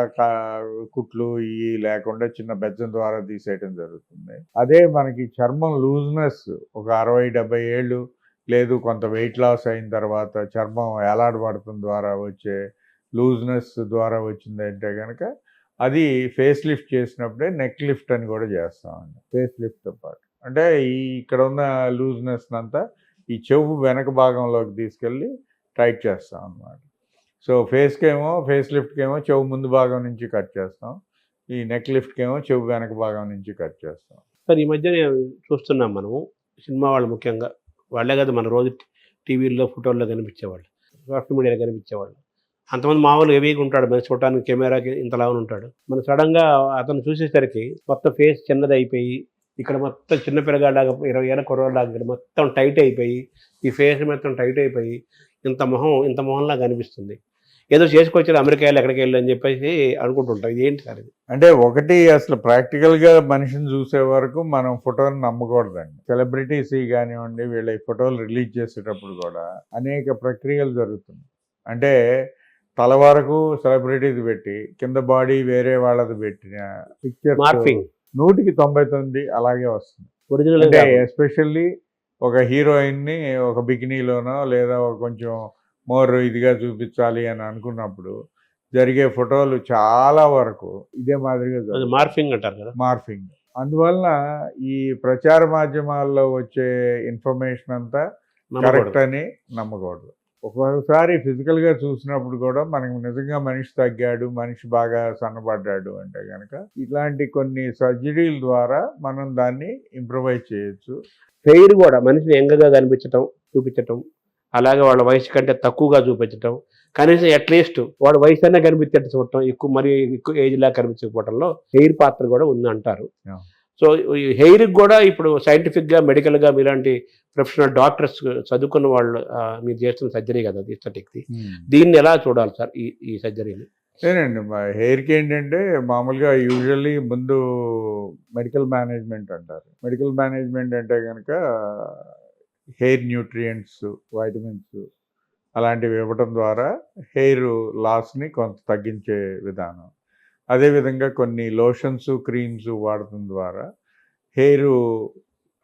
Speaker 2: కుట్లు ఇవి లేకుండా చిన్న బెజ్జం ద్వారా తీసేయటం జరుగుతుంది. అదే మనకి చర్మం లూజ్నెస్ ఒక 60-70 ఏళ్ళు లేదు, కొంత వెయిట్ లాస్ అయిన తర్వాత చర్మం ఏలాడబడటం ద్వారా వచ్చే లూజ్నెస్ ద్వారా వచ్చిందంటే కనుక అది ఫేస్ లిఫ్ట్ చేసినప్పుడే నెక్ లిఫ్ట్ అని కూడా చేస్తామండి. ఫేస్ లిఫ్ట్తో పాటు అంటే ఇక్కడ ఉన్న లూజ్నెస్ అంతా ఈ చెవు వెనక భాగంలోకి తీసుకెళ్ళి టైట్ చేస్తాం అన్నమాట. సో ఫేస్ లిఫ్ట్కి ఏమో చెవు ముందు భాగం నుంచి కట్ చేస్తాం, ఈ నెక్ లిఫ్ట్కి ఏమో చెవు వెనక భాగం నుంచి కట్ చేస్తాం.
Speaker 1: సార్ ఈ మధ్య చూస్తున్నాం మనము సినిమా వాళ్ళు ముఖ్యంగా, వాళ్ళే కదా మన రోజు టీవీల్లో ఫోటోల్లో కనిపించేవాళ్ళు, సోషల్ మీడియాలో కనిపించేవాళ్ళు. అంతమంది మామూలు హెవీగా ఉంటాడు, మన చూడటానికి కెమెరాకి ఇంతలా ఉంటాడు. మనం సడన్గా అతను చూసేసరికి మొత్తం ఫేస్ చిన్నది అయిపోయి, ఇక్కడ మొత్తం చిన్న పిల్లగాళ్ళగా 20 ఏళ్ళ కుర్రలాగా ఇక్కడ మొత్తం టైట్ అయిపోయి, ఈ ఫేస్ మొత్తం టైట్ అయిపోయి ఇంత మొహంలా కనిపిస్తుంది. ఏదో చేసుకొచ్చారు అమెరికా వెళ్ళి ఎక్కడికి వెళ్ళి అని చెప్పేసి అనుకుంటుంటాం. ఇది ఏంటి సార్ ఇది?
Speaker 2: అంటే ఒకటి అసలు ప్రాక్టికల్గా మనిషిని చూసే వరకు మనం ఫోటోని నమ్మకూడదండి. సెలబ్రిటీస్ కానివ్వండి, వీళ్ళ ఫోటోలు రిలీజ్ చేసేటప్పుడు కూడా అనేక ప్రక్రియలు జరుగుతుంది. అంటే తల వరకు సెలబ్రిటీది పెట్టి కింద బాడీ వేరే వాళ్ళది పెట్టిన పిక్చర్ 100-99 అలాగే వస్తుంది. అంటే ఎస్పెషల్లీ ఒక హీరోయిన్ని ఒక బికినీలోనో లేదా కొంచెం మోర్ ఇదిగా చూపించాలి అని అనుకున్నప్పుడు జరిగే ఫోటోలు చాలా వరకు ఇదే మాదిరిగా
Speaker 1: మార్ఫింగ్ అంటారు కదా,
Speaker 2: మార్ఫింగ్. అందువలన ఈ ప్రచార మాధ్యమాల్లో వచ్చే ఇన్ఫర్మేషన్ అంతా కరెక్ట్ అని నమ్మకూడదు. ఒక్కొక్కసారి ఫిజికల్గా చూసినప్పుడు కూడా మనకు నిజంగా మనిషి తగ్గాడు, మనిషి బాగా సన్నబడ్డాడు అంటే కనుక ఇట్లాంటి కొన్ని సర్జరీల ద్వారా మనం దాన్ని ఇంప్రూవైజ్ చేయొచ్చు.
Speaker 1: హెయిర్ కూడా మనిషిని యంగ్గా చూపించటం, అలాగే వాళ్ళ వయసు కంటే తక్కువగా చూపించటం, కనీసం అట్లీస్ట్ వాడు వయసు అనే కనిపించేట్టు చూడటం, ఎక్కువ ఏజ్ లా కనిపించకపోవడంలో హెయిర్ పాత్ర కూడా ఉంది అంటారు. సో ఈ హెయిర్కి కూడా ఇప్పుడు సైంటిఫిక్గా మెడికల్గా మీలాంటి ప్రొఫెషనల్ డాక్టర్స్ చదువుకున్న వాళ్ళు మీరు చేస్తున్న సర్జరీ కదా ఎస్థెటిక్ది, దీన్ని ఎలా చూడాలి సార్ ఈ సర్జరీని?
Speaker 2: నేనండి హెయిర్కి ఏంటంటే మామూలుగా యూజువల్లీ ముందు మెడికల్ మేనేజ్మెంట్ అంటారు. మెడికల్ మేనేజ్మెంట్ అంటే కనుక హెయిర్ న్యూట్రియంట్స్, వైటమిన్స్ అలాంటివి ఇవ్వడం ద్వారా హెయిర్ లాస్ని కొంత తగ్గించే విధానం. అదేవిధంగా కొన్ని లోషన్స్, క్రీమ్స్ వాడటం ద్వారా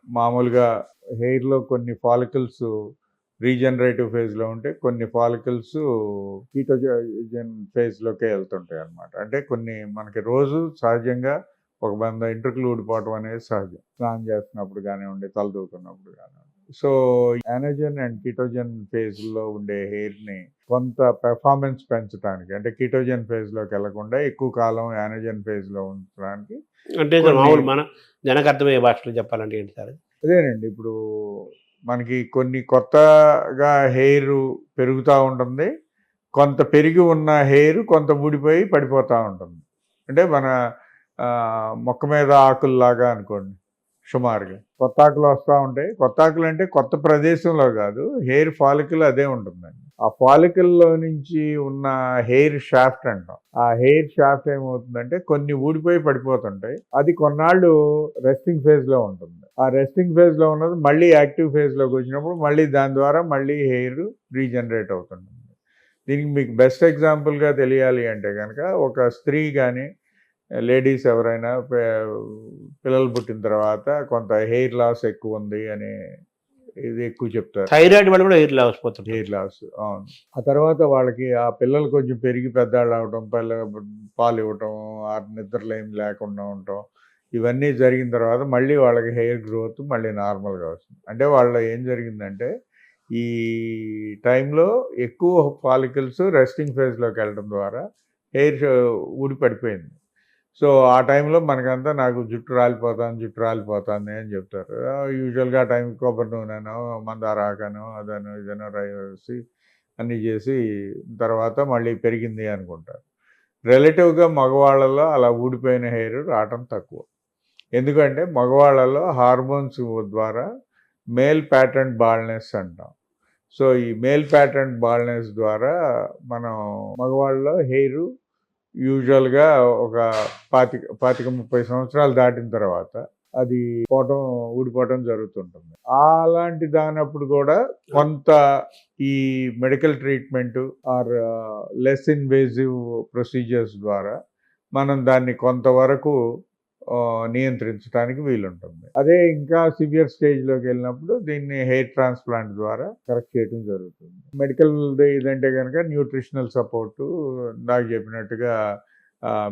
Speaker 2: మామూలుగా హెయిర్లో కొన్ని ఫాలికల్స్ రీజనరేటివ్ ఫేజ్లో ఉంటే కొన్ని ఫాలికల్స్ కీటోజన్ ఫేజ్లోకే వెళ్తుంటాయి అన్నమాట. అంటే కొన్ని మనకి రోజు సహజంగా ఒక 100 ఎంట్రుకలు ఊడిపోవటం అనేది సహజం. స్నానం చేస్తున్నప్పుడు కానివ్వండి, తల దూకున్నప్పుడు కానివ్వండి. సో యానోజన్ అండ్ కీటోజన్ ఫేజ్లో ఉండే హెయిర్ని కొంత పెర్ఫార్మెన్స్ పెంచడానికి, అంటే కీటోజన్ ఫేజ్లోకి వెళ్లకుండా ఎక్కువ కాలం యానోజన్ ఫేజ్లో ఉంచడానికి.
Speaker 1: అంటే మామూలు మన జనకు అర్థమయ్యే భాషలో చెప్పాలంటే ఏంటి సార్?
Speaker 2: అదేనండి, ఇప్పుడు మనకి కొన్ని కొత్తగా హెయిర్ పెరుగుతూ ఉంటుంది, కొంత పెరిగి ఉన్న హెయిర్ కొంత ఊడిపోయి పడిపోతూ ఉంటుంది. అంటే మన మొక్క మీద ఆకుల్లాగా అనుకోండి, సుమారుగా కొత్త ఆకులు వస్తూ ఉంటాయి. కొత్త ఆకులు అంటే కొత్త ప్రదేశంలో కాదు, హెయిర్ ఫాలికల్ అదే ఉంటుందండి. ఆ ఫాలికల్లో నుంచి ఉన్న హెయిర్ షాఫ్ట్ అంటాం. ఆ హెయిర్ షాఫ్ట్ ఏమవుతుందంటే కొన్ని ఊడిపోయి పడిపోతుంటాయి, అది కొన్నాళ్ళు రెస్టింగ్ ఫేజ్లో ఉంటుంది. ఆ రెస్టింగ్ ఫేజ్లో ఉన్నది మళ్ళీ యాక్టివ్ ఫేజ్లోకి వచ్చినప్పుడు మళ్ళీ దాని ద్వారా మళ్ళీ హెయిర్ రీజనరేట్ అవుతుంటుంది. దీనికి మీకు బెస్ట్ ఎగ్జాంపుల్గా తెలియాలి అంటే కనుక, ఒక స్త్రీ కానీ లేడీస్ ఎవరైనా పిల్లలు పుట్టిన తర్వాత కొంత హెయిర్ లాస్ ఎక్కువ ఉంది అని ఇది ఎక్కువ చెప్తారు.
Speaker 1: థైరాయిడ్ వల్ల కూడా హెయిర్ లాస్ పోతుంది.
Speaker 2: హెయిర్ లాస్, అవును. ఆ తర్వాత వాళ్ళకి ఆ పిల్లలు కొంచెం పెరిగి పెద్దవాళ్ళు అవటం, పాలు ఇవ్వటం, ఆ నిద్రలేం లేకుండా ఉండటం, ఇవన్నీ జరిగిన తర్వాత మళ్ళీ వాళ్ళకి హెయిర్ గ్రోత్ మళ్ళీ నార్మల్గా వస్తుంది. అంటే వాళ్ళ ఏం జరిగిందంటే ఈ టైంలో ఎక్కువ ఫాలికల్స్ రెస్టింగ్ ఫేజ్లోకి వెళ్ళడం ద్వారా హెయిర్ ఊడి పడిపోయింది. సో ఆ టైంలో మనకంతా నాకు జుట్టు రాలిపోతుంది అని చెప్తారు. యూజువల్గా ఆ టైంకి కొబ్బరి నూనెనో మందార ఆకనో అదనో ఇదనో వేసి అన్నీ చేసి తర్వాత మళ్ళీ పెరిగింది అనుకుంటారు. రిలేటివ్గా మగవాళ్ళలో అలా ఊడిపోయిన హెయిర్ రావటం తక్కువ. ఎందుకంటే మగవాళ్ళలో హార్మోన్స్ ద్వారా మేల్ ప్యాటర్న్ బాల్నెస్ అంటాం. సో ఈ మేల్ ప్యాటర్న్ బాల్నెస్ ద్వారా మనం మగవాళ్ళలో హెయిర్ యూజువల్గా ఒక 25-30 సంవత్సరాలు దాటిన తర్వాత అది ఊడిపోవటం జరుగుతుంటుంది. అలాంటి దానప్పుడు కూడా కొంత ఈ medical treatment are less invasive procedures ద్వారా మనం దాన్ని కొంతవరకు నియంత్రించడానికి వీలుంటుంది. అదే ఇంకా సివియర్ స్టేజ్లోకి వెళ్ళినప్పుడు దీన్ని హెయిర్ ట్రాన్స్ప్లాంట్ ద్వారా కరెక్ట్ చేయడం జరుగుతుంది. మెడికల్ ఇదంటే కనుక న్యూట్రిషనల్ సపోర్టు, నాకు చెప్పినట్టుగా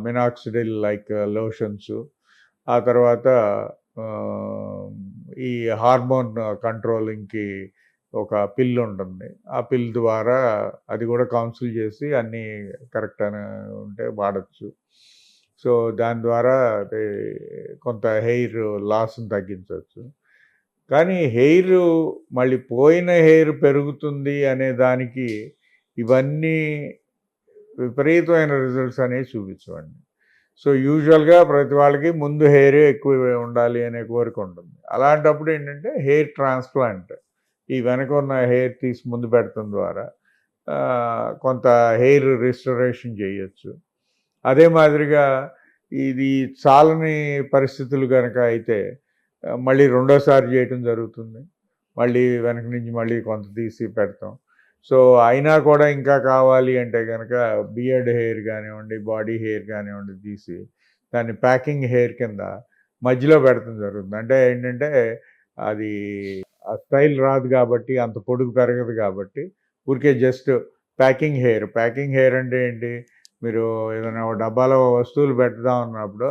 Speaker 2: మినాక్సిడిల్ లైక్ లోషన్స్, ఆ తర్వాత ఈ హార్మోన్ కంట్రోలింగ్కి ఒక పిల్ ఉంటుంది. ఆ పిల్ ద్వారా అది కూడా కౌన్సిల్ చేసి అన్నీ కరెక్ట్ అని ఉంటే వాడచ్చు. సో దాని ద్వారా కొంత హెయిర్ లాస్ని తగ్గించవచ్చు. కానీ హెయిర్ మళ్ళీ పోయిన హెయిర్ పెరుగుతుంది అనే దానికి ఇవన్నీ విపరీతమైన రిజల్ట్స్ అనేవి చూపించవండి. సో యూజువల్గా ప్రతి వాళ్ళకి ముందు హెయిర్ ఎక్కువ ఉండాలి అనే కోరిక ఉంటుంది. అలాంటప్పుడు ఏంటంటే హెయిర్ ట్రాన్స్ప్లాంట్, ఈ వెనక ఉన్న హెయిర్ తీసి ముందు పెట్టడం ద్వారా కొంత హెయిర్ రిస్టరేషన్ చేయొచ్చు. అదే మాదిరిగా ఇది చాలని పరిస్థితులు కనుక అయితే మళ్ళీ రెండోసారి చేయటం జరుగుతుంది. మళ్ళీ వెనక నుంచి మళ్ళీ కొంత తీసి పెడతాం. సో అయినా కూడా ఇంకా కావాలి అంటే కనుక బియర్డ్ హెయిర్ కానివ్వండి, బాడీ హెయిర్ కానివ్వండి తీసి దాన్ని ప్యాకింగ్ హెయిర్ కింద మధ్యలో పెడతాం జరుగుతుంది. అంటే ఏంటంటే అది ఆ స్టైల్ రాదు కాబట్టి, అంత పొడుగు పెరగదు కాబట్టి ఊరికే జస్ట్ ప్యాకింగ్ హెయిర్ అంటే ఏంటి, మీరు ఏదైనా డబ్బాలో వస్తువులు పెడదాం అన్నప్పుడు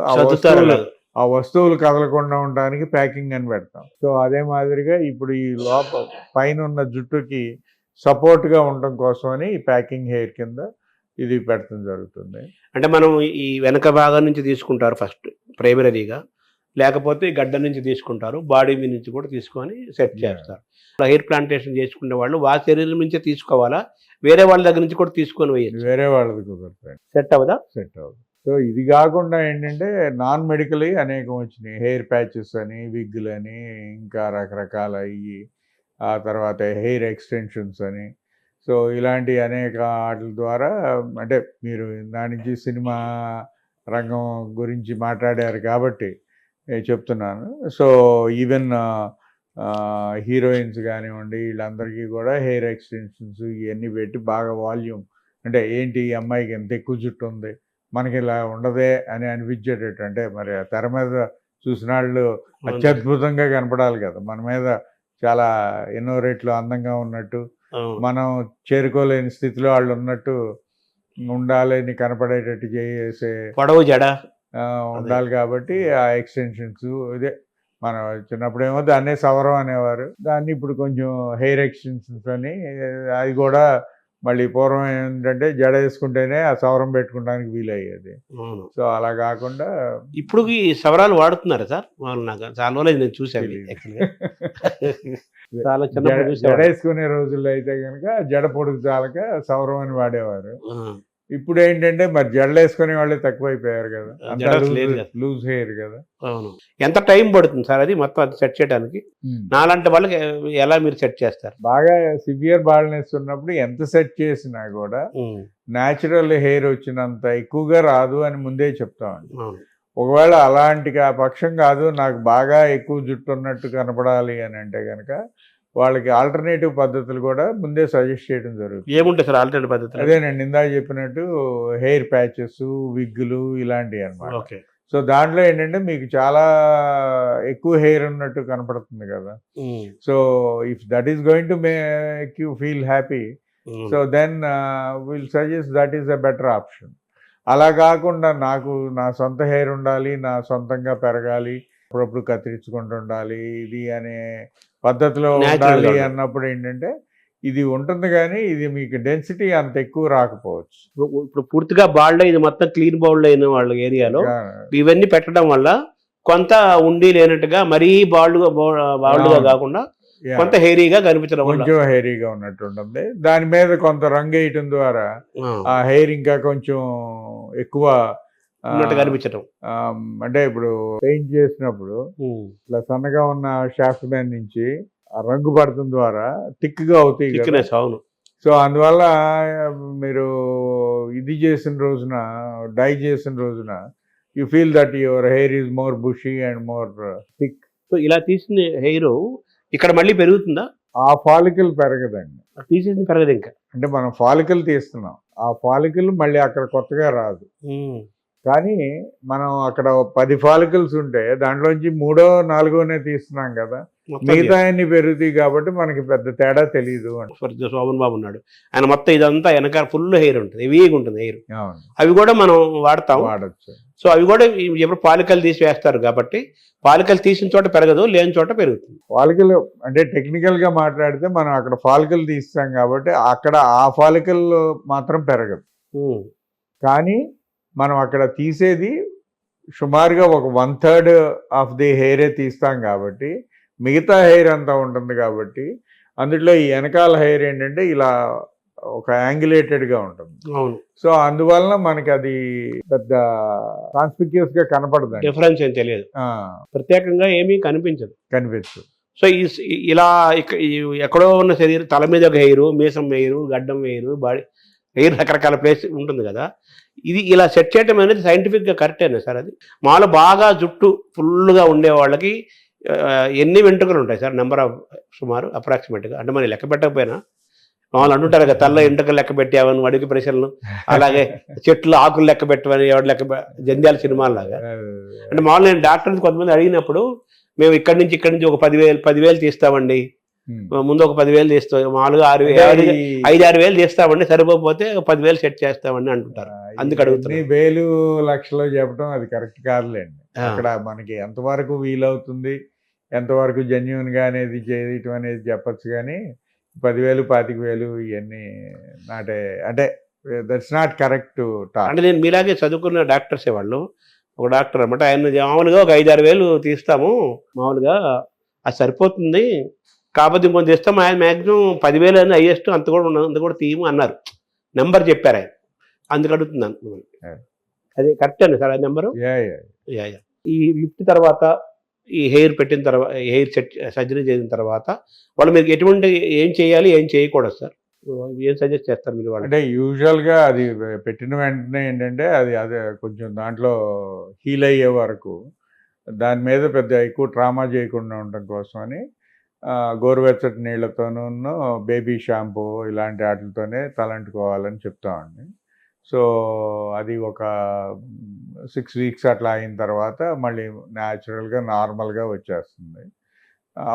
Speaker 2: ఆ వస్తువులు కదలకుండా ఉండడానికి ప్యాకింగ్ అని పెడతాం. సో అదే మాదిరిగా ఇప్పుడు ఈ పైన ఉన్న జుట్టుకి సపోర్ట్గా ఉండడం కోసమని ఈ ప్యాకింగ్ హెయిర్ కింద ఇది పెట్టడం జరుగుతుంది.
Speaker 1: అంటే మనం ఈ వెనక భాగం నుంచి తీసుకుంటారు ఫస్ట్ ప్రైమరీగా, లేకపోతే గడ్డ నుంచి తీసుకుంటారు, బాడీ మీద నుంచి కూడా తీసుకొని సెట్ చేస్తారు. హెయిర్ ప్లాంటేషన్ చేసుకునే వాళ్ళు వాళ్ళ శరీరం నుంచే తీసుకోవాలా, వేరే వాళ్ళ దగ్గర నుంచి కూడా తీసుకొని వేయచ్చు?
Speaker 2: వేరే వాళ్ళది కుదరతాయి.
Speaker 1: సెట్ అవ్వదా?
Speaker 2: సెట్ అవ్వదు. సో ఇది కాకుండా ఏంటంటే నాన్ మెడికల్ అనేకం వచ్చినాయి. హెయిర్ ప్యాచెస్ అని, విగ్గులు అని, ఇంకా రకరకాల ఇవి, ఆ తర్వాత హెయిర్ ఎక్స్టెన్షన్స్ అని. సో ఇలాంటి అనేక వాటి ద్వారా, అంటే మీరు దాని నుంచి సినిమా రంగం గురించి మాట్లాడారు కాబట్టి చెప్తున్నాను. సో ఈవెన్ హీరోయిన్స్ కానివ్వండి, వీళ్ళందరికీ కూడా హెయిర్ ఎక్స్టెన్షన్స్ ఇవన్నీ పెట్టి బాగా వాల్యూమ్, అంటే ఏంటి ఈ అమ్మాయికి ఎంత ఎక్కువ జుట్టు ఉంది, మనకి ఇలా ఉండదే అని అనిపించేటట్టు. అంటే మరి తెర మీద చూసిన వాళ్ళు అత్యద్భుతంగా కనపడాలి కదా, మన మీద చాలా ఎన్నో రెట్లు అందంగా ఉన్నట్టు, మనం చేరుకోలేని స్థితిలో వాళ్ళు ఉన్నట్టు ఉండాలని కనపడేటట్టు చేసే
Speaker 1: పొడవు జడ
Speaker 2: ఉండాలి. కాబట్టి ఆ ఎక్స్టెన్షన్స్ ఇదే మనం చిన్నప్పుడేమో దాన్నే సవరం అనేవారు. దాన్ని ఇప్పుడు కొంచెం హెయిర్ ఎక్స్టెన్షన్స్ అని అది కూడా మళ్ళీ పూర్వం ఏంటంటే జడ వేసుకుంటేనే ఆ సవరం పెట్టుకోవడానికి వీలయ్యేది.
Speaker 1: అవును.
Speaker 2: సో అలా కాకుండా
Speaker 1: ఇప్పుడు ఈ సవరాలు వాడుతున్నారా సార్? వాళ్ళు నాకు చాలా రోజులైంది నేను చూసాను
Speaker 2: తెలీదు.
Speaker 1: యాక్చువల్‌గా. చాలా చిన్నప్పుడు
Speaker 2: జడ
Speaker 1: చూసేవాడిని.
Speaker 2: వేసుకునే రోజుల్లో అయితే గనుక జడ పొడుగు చాలక సవరం అని వాడేవారు.
Speaker 1: ఆ!
Speaker 2: ఇప్పుడు ఏంటంటే మరి జడలేసుకునే వాళ్ళే తక్కువైపోయారు కదా! అంతా
Speaker 1: జడ
Speaker 2: లూజ్
Speaker 1: లేదు కదా!
Speaker 2: లూజ్ హెయిర్ కదా!
Speaker 1: అవును. ఎంత టైం పడుతుంది సార్ అది మొత్తం అది సెట్ చేయడానికి? నాలాంటి వాళ్ళకి ఎలా మీరు సెట్ చేస్తారు?
Speaker 2: బాగా సివియర్ బాల్డ్‌నెస్ ఉన్నప్పుడు ఎంత సెట్ చేసినా కూడా
Speaker 1: హ్మ్.
Speaker 2: న్యాచురల్ హెయిర్ వచ్చినంత ఎక్కువగా రాదు అని ముందే చెప్తామండి.
Speaker 1: అవును.
Speaker 2: ఒకవేళ అలాంటి పక్షం కాదు, నాకు బాగా ఎక్కువ జుట్టు ఉన్నట్టు కనపడాలి అని అంటే గనక వాళ్ళకి ఆల్టర్నేటివ్ పద్ధతులు కూడా ముందే సజెస్ట్ చేయడం జరుగుతుంది.
Speaker 1: ఏముంటాయి సార్ ఆల్టర్నేటివ్ పద్ధతులు?
Speaker 2: అదేనండి ఇందాక చెప్పినట్టు హెయిర్ ప్యాచెస్, విగ్గులు ఇలాంటివి అన్నమాట.
Speaker 1: ఓకే.
Speaker 2: సో దాంట్లో ఏంటంటే మీకు చాలా ఎక్కువ హెయిర్ ఉన్నట్టు కనపడుతుంది కదా!
Speaker 1: Hmm.
Speaker 2: So if that is going to make you feel happy,
Speaker 1: hmm.
Speaker 2: So then will suggest that is a better option. అలా కాకుండా నాకు నా సొంత హెయిర్ ఉండాలి, నా సొంతంగా పెరగాలి, అప్పుడప్పుడు కత్తిరించుకుంటూ ఉండాలి ఇది అనే పద్ధతిలో
Speaker 1: Naturalగా
Speaker 2: ఉండాలి
Speaker 1: ఉండాలి.
Speaker 2: అన్నప్పుడు ఏంటంటే ఇది ఉంటుంది కానీ ఇది మీకు డెన్సిటీ అంత ఎక్కువ రాకపోవచ్చు.
Speaker 1: ఇప్పుడు పూర్తిగా బాల్డ్ ఇది మొత్తం క్లీన్ బౌల్డ్ అయిన వాళ్ళ ఏరియాలో
Speaker 2: ఇంకా
Speaker 1: ఇవన్నీ పెట్టడం వల్ల కొంత ఉండి లేనట్టుగా మరీ బాల్డ్‌గా కాకుండా
Speaker 2: యా,
Speaker 1: కొంత హెయిరీగా కనిపించడం వల్ల.
Speaker 2: కొంచెం హెయిరీగా ఉన్నట్టు ఉంటుంది. దాని మీద కొంత రంగు వేయటం ద్వారా
Speaker 1: ఆ!
Speaker 2: ఆ హెయిర్ ఇంకా కొంచెం ఎక్కువ
Speaker 1: ఉన్నట్టు కనిపించడం.
Speaker 2: అంటే ఇప్పుడు పెయింట్ చేసినప్పుడు
Speaker 1: హ్మ్.
Speaker 2: ఇట్లా సన్నగా ఉన్న షాఫ్ట్ మీద నుంచి ఆ రంగు పడటం ద్వారా థిక్గా అవుతాయి కదా.
Speaker 1: థిక్‌నెస్ అవును.
Speaker 2: సో అందువల్ల మీరు ఇది చేసిన రోజున, డై చేసిన రోజున you feel that your hair is more bushy and more thick.
Speaker 1: So ఇలా తీసిన హెయిర్ ఇక్కడ మళ్ళీ పెరుగుతుందా?
Speaker 2: ఆ ఫాలికల్ పెరగదండి.
Speaker 1: తీసేసింది పెరగదు ఇంకా.
Speaker 2: అంటే మనం ఫాలికల్ తీస్తున్నాం, ఆ ఫాలికల్ మళ్ళీ అక్కడ కొత్తగా రాదు.
Speaker 1: హ్మ్.
Speaker 2: కానీ మనం అక్కడ 10 ఫాలికల్స్ ఉంటే దాంట్లోంచి మూడో నాలుగోనే తీస్తున్నాం కదా,
Speaker 1: మొత్తం
Speaker 2: మిగతా అన్ని పెరుగుతాయి కాబట్టి మనకి పెద్ద తేడా తెలియదు అంటే.
Speaker 1: ఫర్ శోభన్ బాబు ఉన్నాడు. ఆయన మొత్తం ఇదంతా వెనకాల ఫుల్ హెయిర్ ఉంటుంది. హెవీగా ఉంటుంది హెయిర్.
Speaker 2: అవును,
Speaker 1: అవి కూడా మనం వాడతాం.
Speaker 2: వాడచ్చు.
Speaker 1: సో అవి కూడా ఎప్పుడు పాలికలు తీసి వేస్తారు కాబట్టి పాలికలు తీసిన చోట పెరగదు, లేని చోట పెరుగుతుంది.
Speaker 2: ఫాలికల్ అంటే టెక్నికల్ గా మాట్లాడితే మనం అక్కడ ఫాలికల్ తీస్తాం కాబట్టి అక్కడ ఆ ఫాలికల్ మాత్రం పెరగదు.
Speaker 1: హ్మ్.
Speaker 2: కానీ మనం అక్కడ తీసేది సుమారుగా ఒక 1/3 ఆఫ్ ది హెయిరే తీస్తాం కాబట్టి మిగతా హెయిర్ అంతా ఉంటుంది కాబట్టి అందులో ఈ వెనకాల హెయిర్ ఏంటంటే ఇలా ఒక యాంగులేటెడ్గా ఉంటుంది.
Speaker 1: అవును.
Speaker 2: సో అందువలన మనకి అది పెద్ద కాన్స్పిక్యూస్ గా కనపడదండి.
Speaker 1: డిఫరెన్స్ ఏం తెలియదు. ప్రత్యేకంగా ఏమీ కనిపించదు.
Speaker 2: కనిపించదు.
Speaker 1: సో ఇలా ఎక్కడో ఉన్న శరీరం తల మీద ఒక హెయిర్, మీసం హెయిర్, గడ్డం హెయిర్, బాడీ హెయిర్ రకరకాల ప్లేస్ ఉంటుంది కదా. ఇది ఇలా సెట్ చేయడం అనేది సైంటిఫిక్గా కరెక్టేనా సార్? అది మామూలు బాగా జుట్టు ఫుల్గా ఉండే వాళ్ళకి ఎన్ని వెంట్రుకలు ఉంటాయి సార్? నెంబర్ ఆఫ్ సుమారు అప్రాక్సిమేట్గా అంటే మనం లెక్క పెట్టకపోయినా మామూలు అంటుంటారు కదా, తల్ల ఎంట్రుకలు లెక్క పెట్టావని అడిగి ప్రశ్నలు, అలాగే చెట్లు ఆకులు లెక్క పెట్టమని ఎవరు జంధ్యాల సినిమాలాగా. అంటే మామూలు నేను డాక్టర్ని కొంతమంది అడిగినప్పుడు మేము ఇక్కడి నుంచి ఒక 10,000 తీస్తామండి, ముందు ఒక 10,000 తీస్తాం, మామూలుగా 5-6 వేలు తీస్తామండి, సరిపోతే 10,000 సెట్ చేస్తామండి అంటుంటారు. అందుకు అడుగుతున్నా.
Speaker 2: వేలు లక్షలు చెప్పడం అది కరెక్ట్ కాదులేండి. అక్కడ మనకి ఎంతవరకు వీలవుతుంది, ఎంతవరకు జెన్యున్ గా అనేది చేయటం అనేది చెప్పచ్చు. కానీ 10,000 25,000 ఇవన్నీ నాటే అంటే దట్స్ నాట్ కరెక్ట్ టాక్.
Speaker 1: అంటే నేను మీలాగే చదువుకున్న డాక్టర్సే వాళ్ళు. ఒక డాక్టర్ అనమాట, ఆయన మామూలుగా ఒక 5-6 వేలు తీస్తాము మామూలుగా, అది సరిపోతుంది, కాకపోతే ఇంకొంత ఇస్తాం, ఆయన మ్యాక్సిమం 10,000 అని హైయెస్ట్, అంత కూడా ఉండదు, అంత కూడా తీయము అన్నారు. నెంబర్ చెప్పారు ఆయన, అందుకు అడుగుతున్నాను. అది కరెక్ట్ అండి సార్ ఆ నెంబరు? యా. ఈ లిఫ్ట్ తర్వాత ఈ హెయిర్ పెట్టిన తర్వాత హెయిర్ సర్జరీ చేసిన తర్వాత వాళ్ళు మీకు ఎటువంటి ఏం చేయాలి, ఏం చేయకూడదు సార్? ఏం సజెస్ట్ చేస్తారు మీరు వాళ్ళు?
Speaker 2: అంటే యూజువల్గా అది పెట్టిన వెంటనే ఏంటంటే అదే కొంచెం దాంట్లో హీల్ అయ్యే వరకు దాని మీద పెద్ద ఎక్కువ ట్రామా చేయకుండా ఉండడం కోసమని గోరువెచ్చటి నీళ్ళతోనూ బేబీ షాంపూ ఇలాంటి వాటితోనే తలంటుకోవాలని చెప్తామండి. సో అది ఒక 6 వీక్స్ అట్లా అయిన తర్వాత మళ్ళీ న్యాచురల్గా నార్మల్గా వచ్చేస్తుంది.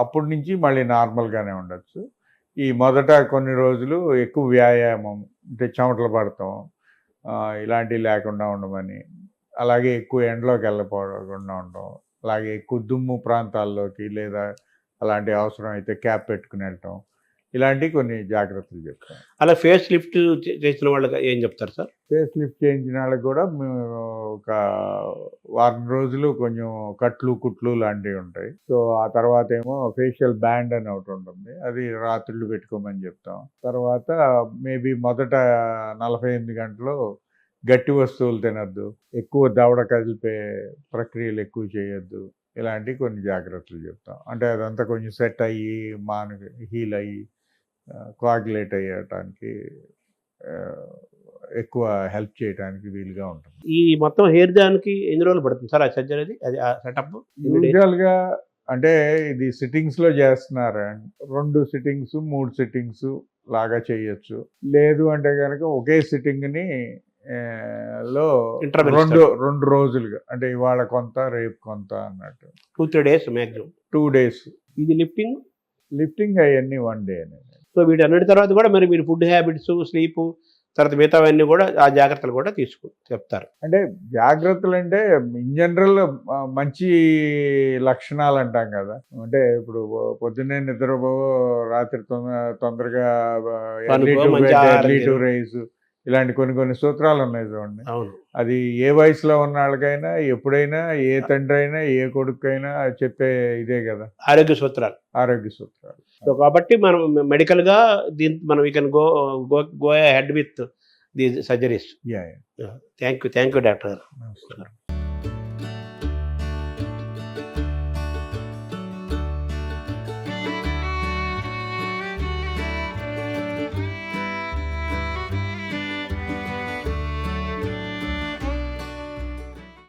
Speaker 2: అప్పటి నుంచి మళ్ళీ నార్మల్గానే ఉండొచ్చు. ఈ మొదట కొన్ని రోజులు ఎక్కువ వ్యాయామం అంటే చెమటలు పడతాం ఇలాంటివి లేకుండా ఉండమని, అలాగే ఎక్కువ ఎండలోకి వెళ్ళకుండా ఉండడం, అలాగే ఎక్కువ దుమ్ము ప్రాంతాల్లోకి లేదా అలాంటి అవసరం అయితే క్యాప్ పెట్టుకుని వెళ్ళటం, ఇలాంటివి కొన్ని జాగ్రత్తలు చెప్తాం.
Speaker 1: అలా ఫేస్ లిఫ్ట్ చేసిన వాళ్ళకి ఏం చెప్తారు సార్?
Speaker 2: ఫేస్ లిఫ్ట్ చేయించిన వాళ్ళకి కూడా మేము ఒక వారం రోజులు కొంచెం కట్లు కుట్లు లాంటివి ఉంటాయి. సో ఆ తర్వాత ఏమో ఫేషియల్ బ్యాండ్ అని ఒకటి ఉంటుంది, అది రాత్రులు పెట్టుకోమని చెప్తాం. తర్వాత మేబీ మొదట 48 గంటలు గట్టి వస్తువులు తినద్దు, ఎక్కువ దవడ కదిలిపే ప్రక్రియలు ఎక్కువ చేయొద్దు, ఇలాంటి కొన్ని జాగ్రత్తలు చెప్తాం. అంటే అదంతా కొంచెం సెట్ అయ్యి హీల్ అయ్యి కోఆగులేట్ అయ్యటానికి ఎక్కువ హెల్ప్ చేయడానికి వీలుగా ఉంటుంది.
Speaker 1: ఈ మొత్తం హెయిర్ దానికి ఎన్ని రోజులు పడుతుంది సార్ ఆ సర్జరీ? అది ఆ సెటప్
Speaker 2: యూజువల్గా అంటే ఇది సిట్టింగ్స్లో చేస్తున్నారు, 2 సిట్టింగ్స్ 3 సిట్టింగ్స్ లాగా చేయొచ్చు. లేదు అంటే కనుక ఒకే సిట్టింగ్ని లో రెండు రోజులుగా, అంటే ఇవాళ కొంత రేపు కొంత అన్నట్టు
Speaker 1: 2-3 days మ్యాక్సిమం.
Speaker 2: 2 days.
Speaker 1: ఇది లిఫ్టింగ్
Speaker 2: అవన్నీ 1 day అనేది.
Speaker 1: సో వీటన్నిటి తర్వాత కూడా మరి మీరు ఫుడ్ హ్యాబిట్స్, స్లీపు, తర్వాత మిగతావన్నీ కూడా ఆ జాగ్రత్తలు కూడా చెప్తారు.
Speaker 2: అంటే జాగ్రత్తలు అంటే ఇన్ జనరల్ మంచి లక్షణాలు అంటాం కదా. అంటే ఇప్పుడు పొద్దున్నే నిద్రపో, రాత్రి తొందరగా ఎర్లీ టు రైజ్, ఇలాంటి కొన్ని సూత్రాలు ఉన్నాయి చూడండి.
Speaker 1: అవును.
Speaker 2: అది ఏ వయసులో ఉన్న వాళ్ళకైనా, ఎప్పుడైనా, ఏ తండ్రి అయినా, ఏ కొడుకైనా చెప్పే ఇదే కదా
Speaker 1: ఆరోగ్య సూత్రాలు. సో కాబట్టి మనం మెడికల్ గా మనం we can go head with the surgeries.
Speaker 2: Yeah.
Speaker 1: Thank you doctor గారు.
Speaker 2: నమస్కారం.